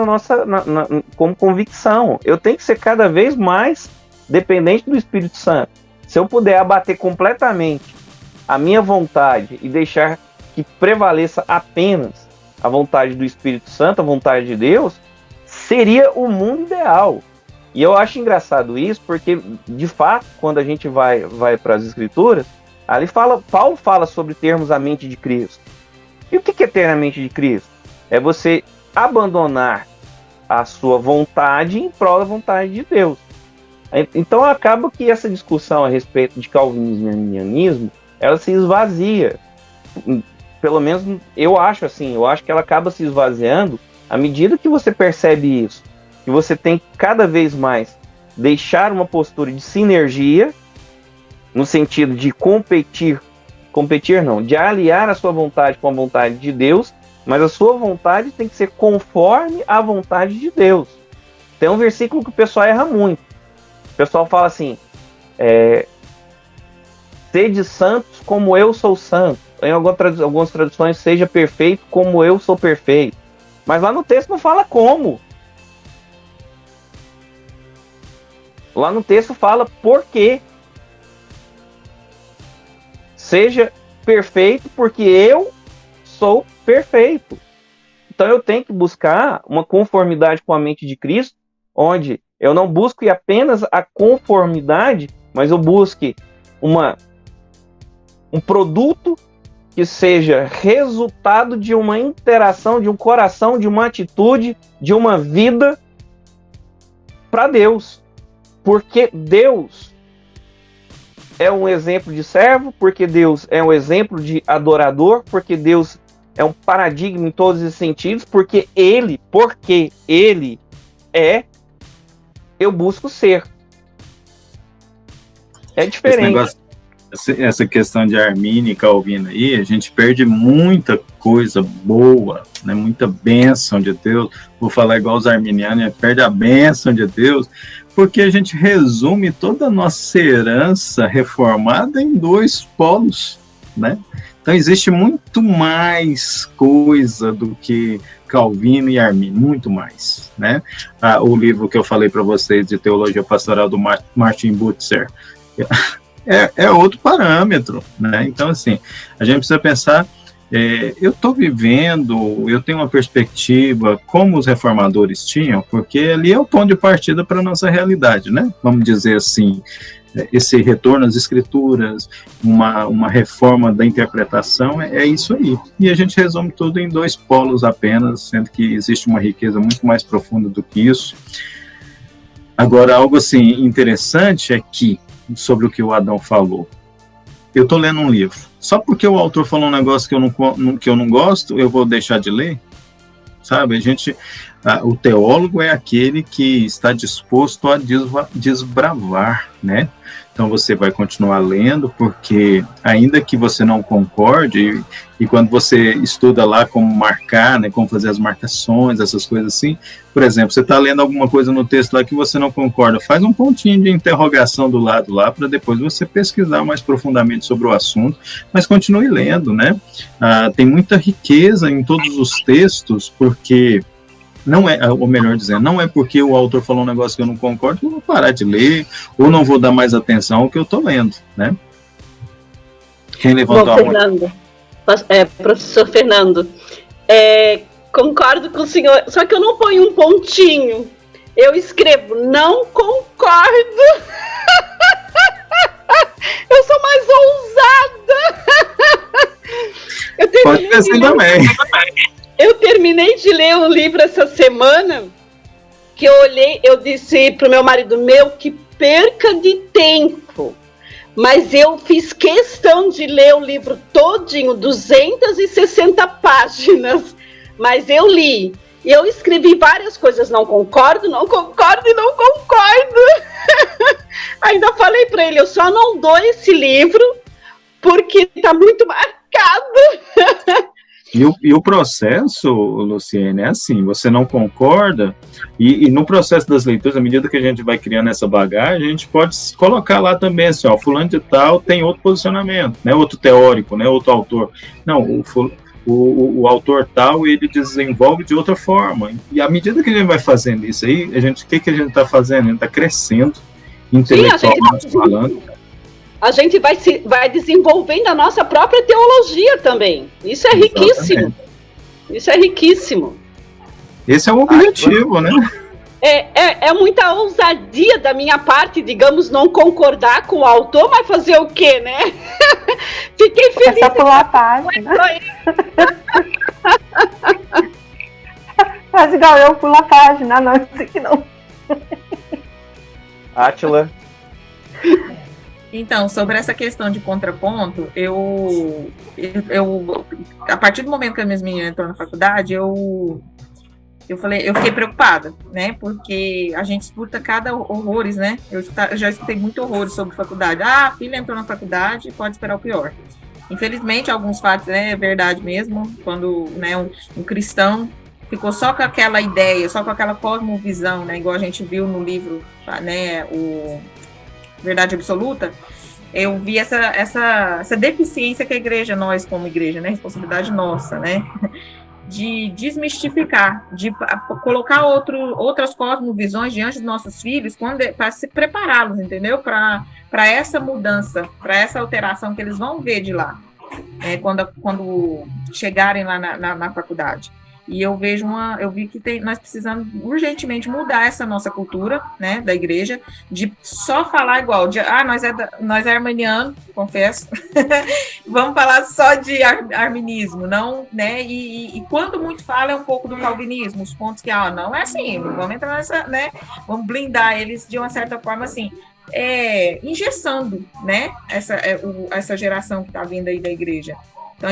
como convicção. Eu tenho que ser cada vez mais dependente do Espírito Santo. Se eu puder abater completamente a minha vontade e deixar que prevaleça apenas a vontade do Espírito Santo, a vontade de Deus, seria o mundo ideal. E eu acho engraçado isso, porque, de fato, quando a gente vai para as Escrituras, ali Paulo fala sobre termos a mente de Cristo. E o que é ter a mente de Cristo? É você abandonar a sua vontade em prol da vontade de Deus. Então acaba que essa discussão a respeito de calvinismo e arminianismo, ela se esvazia. Pelo menos eu acho assim, eu acho que ela acaba se esvaziando à medida que você percebe isso, que você tem que cada vez mais deixar uma postura de sinergia, no sentido de de aliar a sua vontade com a vontade de Deus, mas a sua vontade tem que ser conforme a vontade de Deus. Tem um versículo que o pessoal erra muito. O pessoal fala assim, sede santos como eu sou santo. Em algumas traduções, seja perfeito como eu sou perfeito. Mas lá no texto não fala como. Lá no texto fala por quê. Seja perfeito porque eu sou perfeito. Então eu tenho que buscar uma conformidade com a mente de Cristo, onde eu não busco apenas a conformidade, mas eu busque um produto que seja resultado de uma interação, de um coração, de uma atitude, de uma vida para Deus. Porque Deus é um exemplo de servo, porque Deus é um exemplo de adorador, porque Deus é um paradigma em todos os sentidos, porque Ele é, eu busco ser. É diferente. Essa questão de Armínio e Calvino aí, a gente perde muita coisa boa, né? Muita bênção de Deus. Vou falar igual os arminianos, perde a bênção de Deus, porque a gente resume toda a nossa herança reformada em 2 polos, né? Então existe muito mais coisa do que Calvino e Armínio, muito mais, né? O livro que eu falei para vocês de Teologia Pastoral do Martin Butzer é outro parâmetro, né? Então, assim, a gente precisa pensar, eu estou vivendo, eu tenho uma perspectiva como os reformadores tinham, porque ali é o ponto de partida para a nossa realidade, né? Vamos dizer assim, esse retorno às escrituras, uma reforma da interpretação, é isso aí. E a gente resume tudo em 2 polos apenas, sendo que existe uma riqueza muito mais profunda do que isso. Agora, algo assim interessante é que, sobre o que o Adão falou, eu estou lendo um livro, só porque o autor falou um negócio que eu não gosto, eu vou deixar de ler? Sabe, o teólogo é aquele que está disposto a desbravar, né? Então você vai continuar lendo, porque ainda que você não concorde, e quando você estuda lá como marcar, né, como fazer as marcações, essas coisas assim, por exemplo, você está lendo alguma coisa no texto lá que você não concorda, faz um pontinho de interrogação do lado lá, para depois você pesquisar mais profundamente sobre o assunto, mas continue lendo, né? Tem muita riqueza em todos os textos, porque não é, ou melhor dizendo, não é porque o autor falou um negócio que eu não concordo que eu vou parar de ler, ou não vou dar mais atenção ao que eu estou lendo, né? Quem levantou a mão? Professor Fernando, concordo com o senhor, só que eu não ponho um pontinho, eu escrevo, não concordo. Eu sou mais ousada. Pode ser assim também. Eu terminei de ler um livro essa semana, que eu disse pro meu marido, que perca de tempo. Mas eu fiz questão de ler o livro todinho, 260 páginas. Mas eu li. E eu escrevi várias coisas, não concordo e não concordo. Ainda falei para ele, eu só não dou esse livro porque tá muito marcado. E o processo, Luciene, é assim, você não concorda, e no processo das leituras, à medida que a gente vai criando essa bagagem, a gente pode colocar lá também, assim, fulano de tal tem outro posicionamento, né, outro teórico, né, outro autor. Não, o autor tal, ele desenvolve de outra forma, e à medida que a gente vai fazendo isso aí, o que a gente está fazendo? A gente está crescendo, intelectualmente falando. A gente vai desenvolvendo a nossa própria teologia também. Isso é riquíssimo. Isso é riquíssimo. Esse é o objetivo, né? É muita ousadia da minha parte, digamos, não concordar com o autor, mas fazer o quê, né? Fiquei feliz. É só pular a página. Faz igual eu, pulo a página. Não, isso aqui não. Átila. Então, sobre essa questão de contraponto, eu a partir do momento que as minhas meninas entraram na faculdade, eu fiquei preocupada, né? Porque a gente escuta cada horrores, né? Eu já escutei muito horrores sobre faculdade. A filha entrou na faculdade, pode esperar o pior. Infelizmente, alguns fatos, né, é verdade mesmo, quando, né, um cristão ficou só com aquela ideia, só com aquela cosmovisão, né? Igual a gente viu no livro, né, o Verdade Absoluta, eu vi essa deficiência que a igreja, nós como igreja, né, responsabilidade nossa, né, de desmistificar, de colocar outras cosmovisões diante dos nossos filhos, para se prepará-los, entendeu? Para essa mudança, para essa alteração que eles vão ver de lá, quando chegarem lá na faculdade. E eu vi que nós precisamos urgentemente mudar essa nossa cultura, né, da igreja, de só falar igual, nós é arminiano, confesso, vamos falar só de arminismo, não, né, e quando muito fala é um pouco do calvinismo, os pontos que, não é assim, vamos entrar nessa, né, vamos blindar eles de uma certa forma, assim, engessando, né, essa geração que está vindo aí da igreja. Então,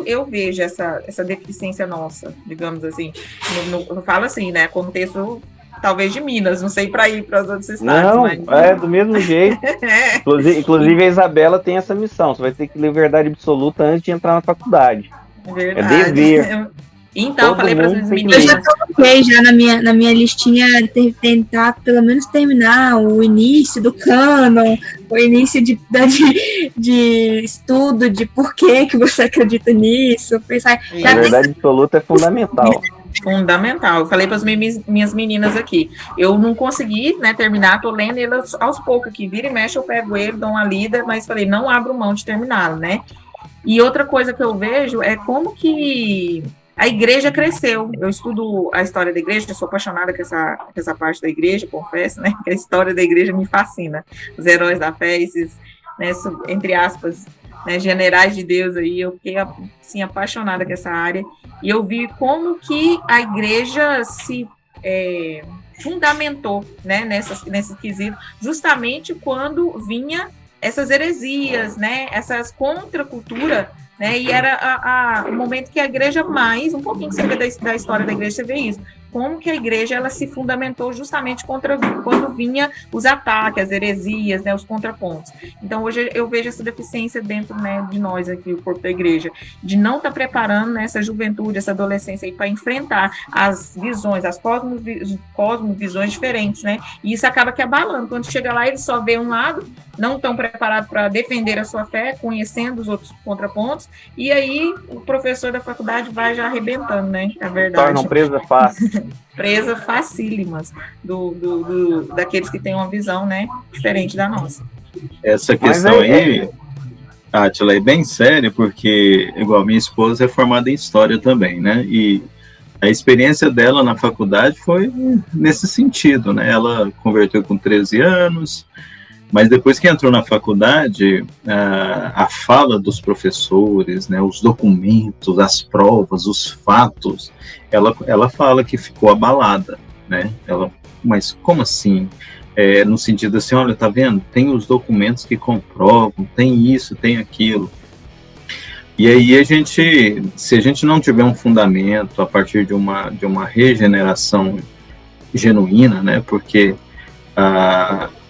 eu vejo essa deficiência nossa, digamos assim, eu falo assim, né, contexto talvez de Minas, não sei para ir para os outros estados. Não, mas... do mesmo jeito. Inclusive a Isabela tem essa missão, você vai ter que ler verdade absoluta antes de entrar na faculdade. Verdade. É dever. Então, falei para as meninas. Eu já coloquei na minha listinha tentar pelo menos terminar o início do cânon, o início de estudo de por que você acredita nisso. Pensar, a verdade absoluta é fundamental. Fundamental. Eu falei para as minhas meninas aqui. Eu não consegui, né, terminar, tô lendo ele aos poucos aqui. Vira e mexe, eu pego ele, dou uma lida, mas falei, não abro mão de terminá-lo, né? E outra coisa que eu vejo é como que a igreja cresceu. Eu estudo a história da igreja, eu sou apaixonada com essa parte da igreja, confesso, né? Que a história da igreja me fascina. Os heróis da fé, esses, né, entre aspas, né, generais de Deus aí, eu fiquei assim, apaixonada com essa área. E eu vi como que a igreja se fundamentou, né, nesse quesito, justamente quando vinha essas heresias, né, essas contracultura, né, e era o momento que a igreja mais, um pouquinho que você vê da história da igreja, você vê isso, como que a igreja ela se fundamentou justamente quando vinha os ataques, as heresias, né, os contrapontos. Então hoje eu vejo essa deficiência dentro, né, de nós aqui, o corpo da igreja, de não estar preparando, né, essa juventude, essa adolescência para enfrentar as visões, as cosmovisões diferentes, né, e isso acaba que abalando, quando chega lá eles só vê um lado, não estão preparados para defender a sua fé, conhecendo os outros contrapontos, e aí o professor da faculdade vai já arrebentando, né, é verdade. Tornam presa fácil. Presa facílimas daqueles que têm uma visão, né, diferente da nossa. Essa questão aí, Átila, é bem séria, porque, igual minha esposa é formada em História também, né, e a experiência dela na faculdade foi nesse sentido, né, ela converteu com 13 anos, mas depois que entrou na faculdade, a fala dos professores, né, os documentos, as provas, os fatos, ela fala que ficou abalada, né? Mas como assim? No sentido assim, olha, tá vendo? Tem os documentos que comprovam, tem isso, tem aquilo. E aí se a gente não tiver um fundamento a partir de uma regeneração genuína, né? Porque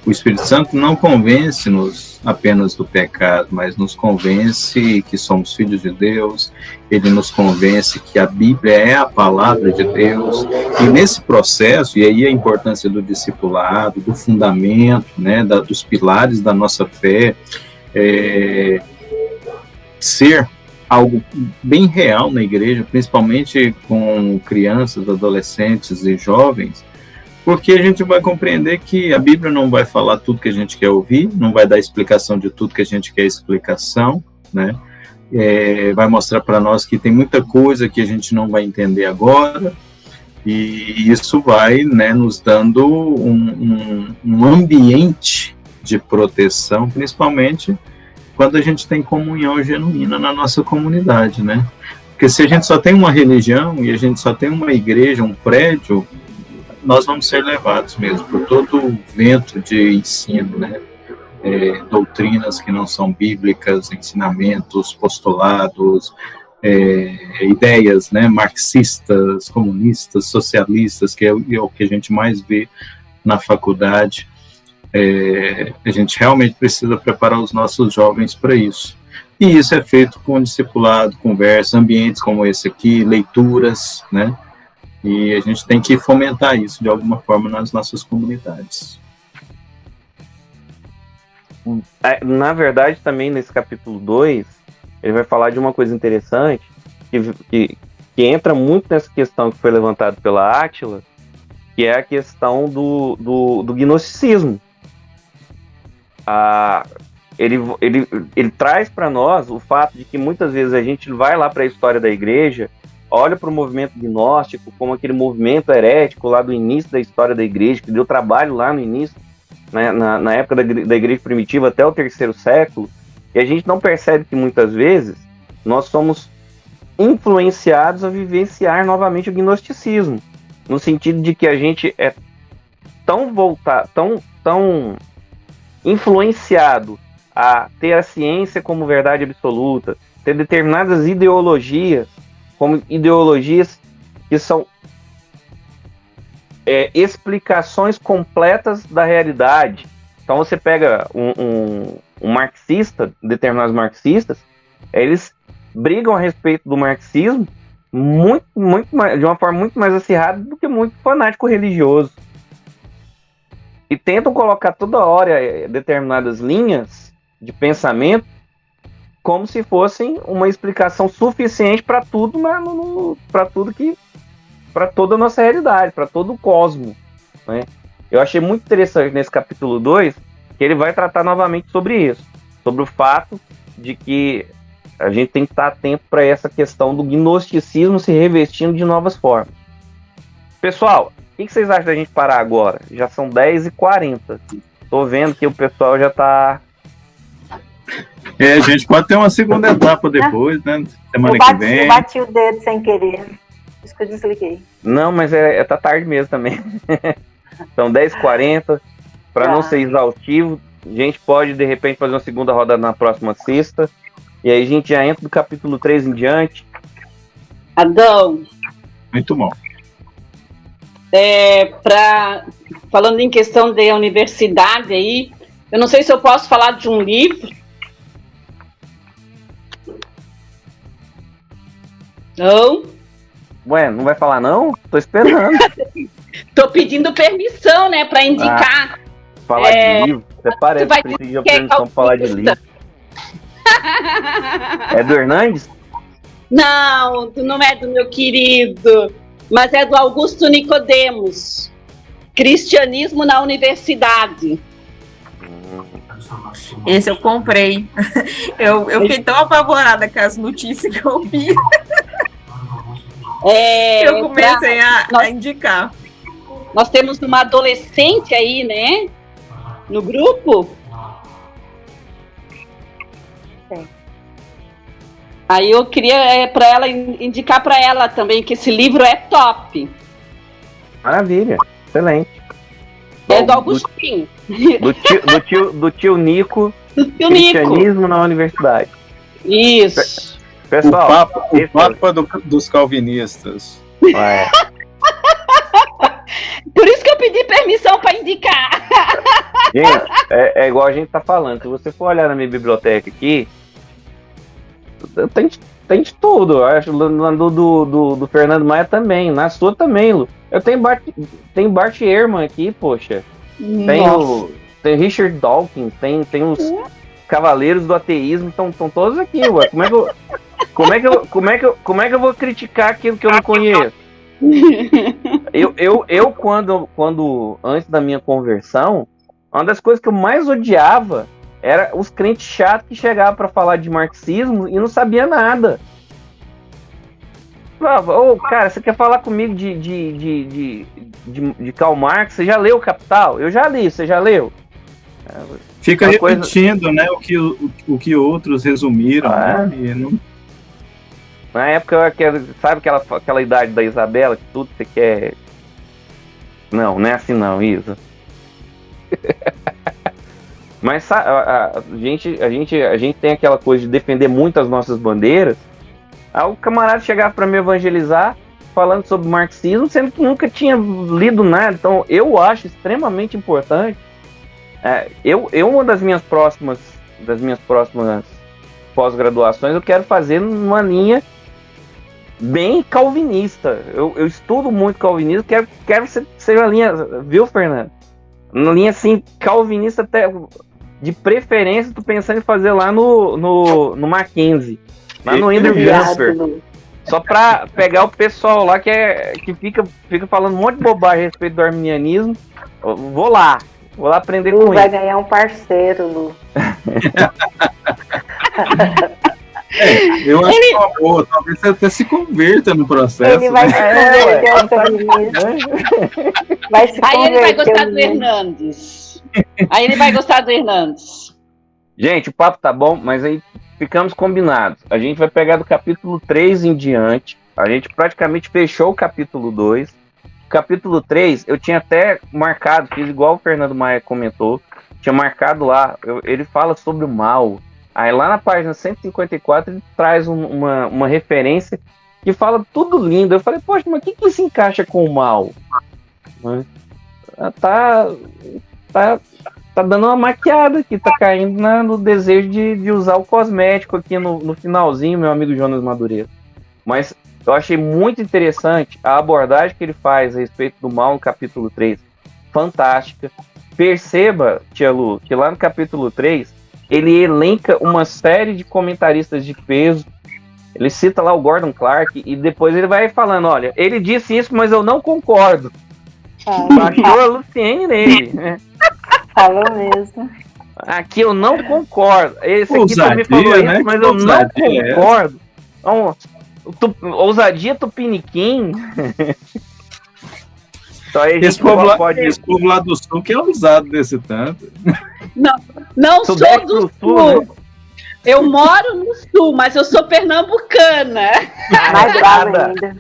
o Espírito Santo não convence-nos apenas do pecado, mas nos convence que somos filhos de Deus, ele nos convence que a Bíblia é a palavra de Deus, e nesse processo, e aí a importância do discipulado, do fundamento, né, dos pilares da nossa fé, ser algo bem real na igreja, principalmente com crianças, adolescentes e jovens, porque a gente vai compreender que a Bíblia não vai falar tudo que a gente quer ouvir, não vai dar explicação de tudo que a gente quer explicação, né? Vai mostrar para nós que tem muita coisa que a gente não vai entender agora, e isso vai, né, nos dando um ambiente de proteção, principalmente quando a gente tem comunhão genuína na nossa comunidade, né? Porque se a gente só tem uma religião e a gente só tem uma igreja, um prédio, nós vamos ser levados mesmo por todo o vento de ensino, né? Doutrinas que não são bíblicas, ensinamentos, postulados, ideias, né, marxistas, comunistas, socialistas, que é o que a gente mais vê na faculdade. A gente realmente precisa preparar os nossos jovens para isso. E isso é feito com discipulado, conversa, ambientes como esse aqui, leituras, né? E a gente tem que fomentar isso de alguma forma nas nossas comunidades. Na verdade, também nesse capítulo 2, ele vai falar de uma coisa interessante, que entra muito nessa questão que foi levantada pela Átila, que é a questão do gnosticismo. Ele traz para nós o fato de que muitas vezes a gente vai lá para a história da igreja, olha para o movimento gnóstico como aquele movimento herético lá do início da história da igreja, que deu trabalho lá no início, né, na época da igreja primitiva até o 3º século, e a gente não percebe que muitas vezes nós somos influenciados a vivenciar novamente o gnosticismo, no sentido de que a gente é tão influenciado a ter a ciência como verdade absoluta, ter determinadas ideologias, como ideologias que são explicações completas da realidade. Então você pega um marxista, determinados marxistas, eles brigam a respeito do marxismo de uma forma muito mais acirrada do que muito fanático religioso. E tentam colocar toda hora determinadas linhas de pensamento como se fossem uma explicação suficiente para tudo, para toda a nossa realidade, para todo o cosmos, né? Eu achei muito interessante nesse capítulo 2 que ele vai tratar novamente sobre isso, sobre o fato de que a gente tem que estar atento para essa questão do gnosticismo se revestindo de novas formas. Pessoal, o que vocês acham da gente parar agora? Já são 10h40. Tô vendo que o pessoal já tá... A gente pode ter uma segunda etapa depois, né? Semana que vem. Eu bati o dedo sem querer. Isso que eu desliguei. Não, mas tá tarde mesmo também. São 10h40. Para não ser exaustivo, a gente pode, de repente, fazer uma segunda rodada na próxima sexta. E aí a gente já entra do capítulo 3 em diante. Adão. Muito bom. Falando em questão da universidade aí, eu não sei se eu posso falar de um livro. Não? Ué, não vai falar não? Tô esperando. Tô pedindo permissão, né, para indicar. Falar de livro? Você parece que precisa de permissão para falar de livro. É do Hernandes? Não é do meu querido, mas é do Augusto Nicodemos. Cristianismo na Universidade. Esse eu comprei. Eu fiquei tão apavorada com as notícias que eu vi. Eu comecei a indicar. Nós temos uma adolescente aí, né? No grupo. Aí eu queria para ela indicar para ela também que esse livro é top. Maravilha, excelente. É do Augustinho. Do tio Nico. Do tio Nico. Cristianismo na Universidade. Isso. Pessoal, o Papa dos Calvinistas. Por isso que eu pedi permissão para indicar. Gente, é igual a gente tá falando. Se você for olhar na minha biblioteca aqui, tem de tudo. Eu acho do Fernando Maia também. Na sua também, Lu. Eu tenho Bart Ehrman aqui, poxa. Tem Richard Dawkins, tem os Cavaleiros do Ateísmo, estão todos aqui, ué. Como é que eu vou criticar aquilo que eu não conheço? Eu quando antes da minha conversão, uma das coisas que eu mais odiava era os crentes chatos que chegavam para falar de marxismo e não sabia nada. Cara, você quer falar comigo de Karl Marx? Você já leu o Capital? Eu já li, você já leu? Fica repetindo, né, o que outros resumiram. Né, e não... Na época, sabe aquela idade da Isabela, que tudo você quer... Não é assim não, Isa. Mas a gente tem aquela coisa de defender muito as nossas bandeiras. Aí o camarada chegava para me evangelizar falando sobre marxismo, sendo que nunca tinha lido nada. Então eu acho extremamente importante. Uma das minhas próximas pós-graduações eu quero fazer numa linha bem calvinista. Eu estudo muito calvinismo, quero ser uma linha, viu, Fernando? Uma linha assim, calvinista até De preferência, tô pensando em fazer lá no Mackenzie, lá no Ender Jumper. Só pra pegar o pessoal lá que fica falando um monte de bobagem a respeito do arminianismo. Eu vou lá aprender com ele. Vai ganhar um parceiro, Lu. Eu acho que é uma boa, talvez você até se converta no processo. Ele vai se converter ao feminismo. Vai se Aí ele vai converter gostar do Hernandes. Gente, o papo tá bom, mas aí ficamos combinados. A gente vai pegar do capítulo 3 em diante. A gente praticamente fechou o capítulo 2. O capítulo 3, eu tinha até marcado, fiz igual o Fernando Maia comentou, tinha marcado lá, ele fala sobre o mal. Aí lá na página 154 ele traz uma referência que fala tudo lindo. Eu falei, poxa, mas o que se encaixa com o mal? Tá dando uma maquiada aqui, tá caindo no desejo de usar o cosmético aqui no finalzinho, meu amigo Jonas Madureira. Mas eu achei muito interessante a abordagem que ele faz a respeito do mal no capítulo 3. Fantástica. Perceba, tia Lu, que lá no capítulo 3 ele elenca uma série de comentaristas de peso. Ele cita lá o Gordon Clark e depois ele vai falando, olha, ele disse isso, mas eu não concordo. Baixou a Luciene nele, né? Falou mesmo. Aqui eu não concordo. Esse aqui Ousadia, também falou isso, né? mas eu não concordo. Então, ousadia tupiniquim. Então, aí esse povo lá do sul que é usado desse tanto. Não sou do sul. Né? Eu moro no sul, mas eu sou pernambucana. Mais brava ainda.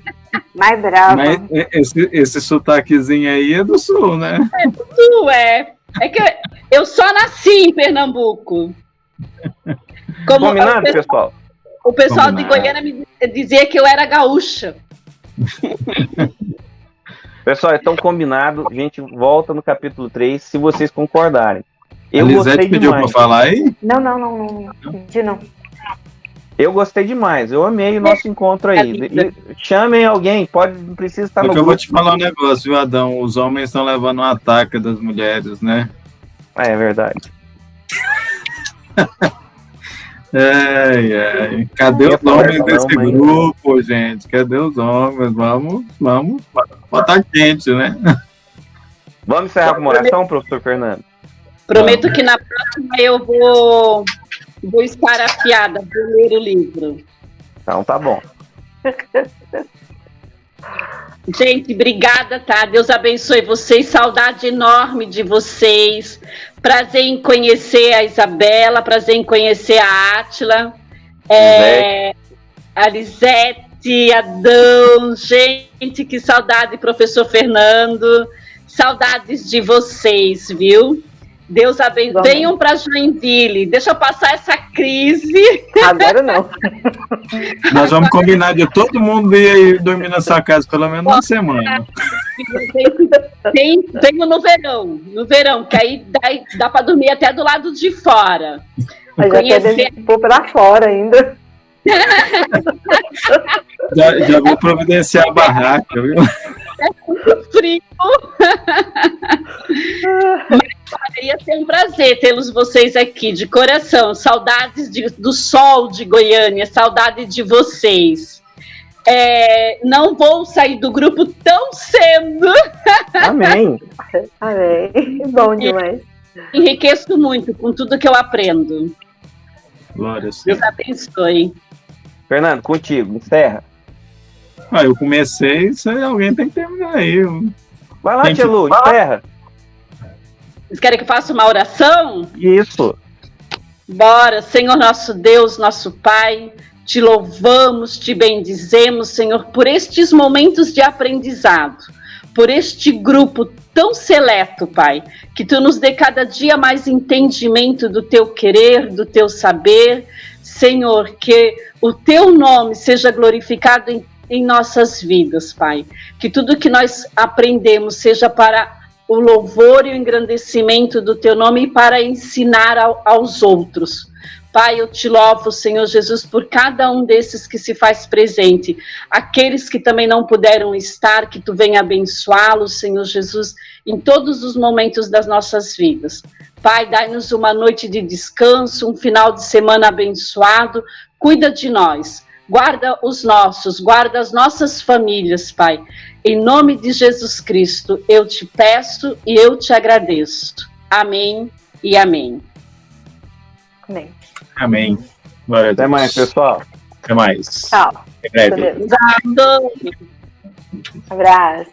Mais brava. Mas esse sotaquezinho aí é do sul, né? É do sul, é. É que eu só nasci em Pernambuco. Combinado, pessoal? O pessoal de Goiânia me dizia que eu era gaúcha. Pessoal, então combinado. A gente volta no capítulo 3, se vocês concordarem. A Lisete pediu pra falar aí? Não. Pedi não. Eu gostei demais. Eu amei o nosso encontro aí. Chamem alguém, não precisa estar no grupo. Eu vou te falar um negócio, viu, Adão? Os homens estão levando um ataque das mulheres, né? É verdade. Cadê os homens desse grupo, gente? Cadê os homens? Vamos botar quente, né? Vamos encerrar com uma oração, professor Fernando? Prometo que na próxima eu vou estar afiada, vou ler o livro. Então tá bom. Gente, obrigada, tá? Deus abençoe vocês, saudade enorme de vocês. Prazer em conhecer a Isabela, prazer em conhecer a Átila, a Lisete, Adão, gente, que saudade, professor Fernando, saudades de vocês, viu? Deus abençoe. Venham para Joinville, deixa eu passar essa crise. Agora não. Nós vamos combinar de todo mundo ir dormir na sua casa pelo menos uma semana. Venho no verão, que aí dá para dormir até do lado de fora. Mas já quer pôr para fora ainda. Já vou providenciar a barraca, viu? É muito frio. Mas ia ser um prazer tê-los vocês aqui, de coração. Saudades do sol de Goiânia, saudade de vocês. Não vou sair do grupo tão cedo. Amém. Amém. Bom demais. Enriqueço muito com tudo que eu aprendo. Glória a Deus. Deus abençoe. Fernando, contigo, encerra. Eu comecei, isso aí alguém tem que terminar aí. Vai lá, tia Lu, encerra. Vocês querem que eu faça uma oração? Isso. Bora, Senhor nosso Deus, nosso Pai, te louvamos, te bendizemos, Senhor, por estes momentos de aprendizado, por este grupo tão seleto, Pai, que tu nos dê cada dia mais entendimento do teu querer, do teu saber, Senhor, que o teu nome seja glorificado em nossas vidas, Pai, que tudo que nós aprendemos seja para o louvor e o engrandecimento do teu nome e para ensinar aos outros. Pai, eu te louvo, Senhor Jesus, por cada um desses que se faz presente. Aqueles que também não puderam estar, que tu venha abençoá-los, Senhor Jesus, em todos os momentos das nossas vidas. Pai, dai-nos uma noite de descanso, um final de semana abençoado. Cuida de nós. Guarda os nossos, guarda as nossas famílias, Pai. Em nome de Jesus Cristo, eu te peço e eu te agradeço. Amém e amém. Amém. Amém. Glória a Deus. Até mais, pessoal. Até mais. Tchau. Em breve. Beleza. Tchau. Abraço.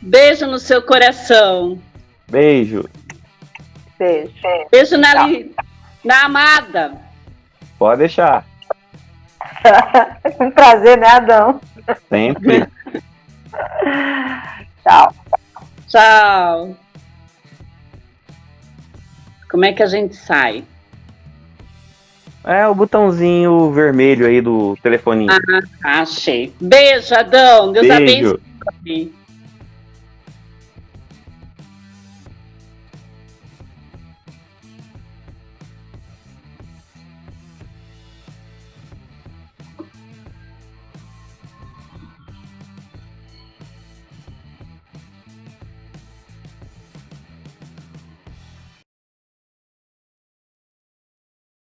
Beijo no seu coração. Beijo. Beijo. Beijo na amada. Pode deixar. Um prazer, né, Adão? Sempre. Tchau. Tchau. Como é que a gente sai? É o botãozinho vermelho aí do telefoninho. Achei. Beijo, Adão. Deus Beijo. abençoe.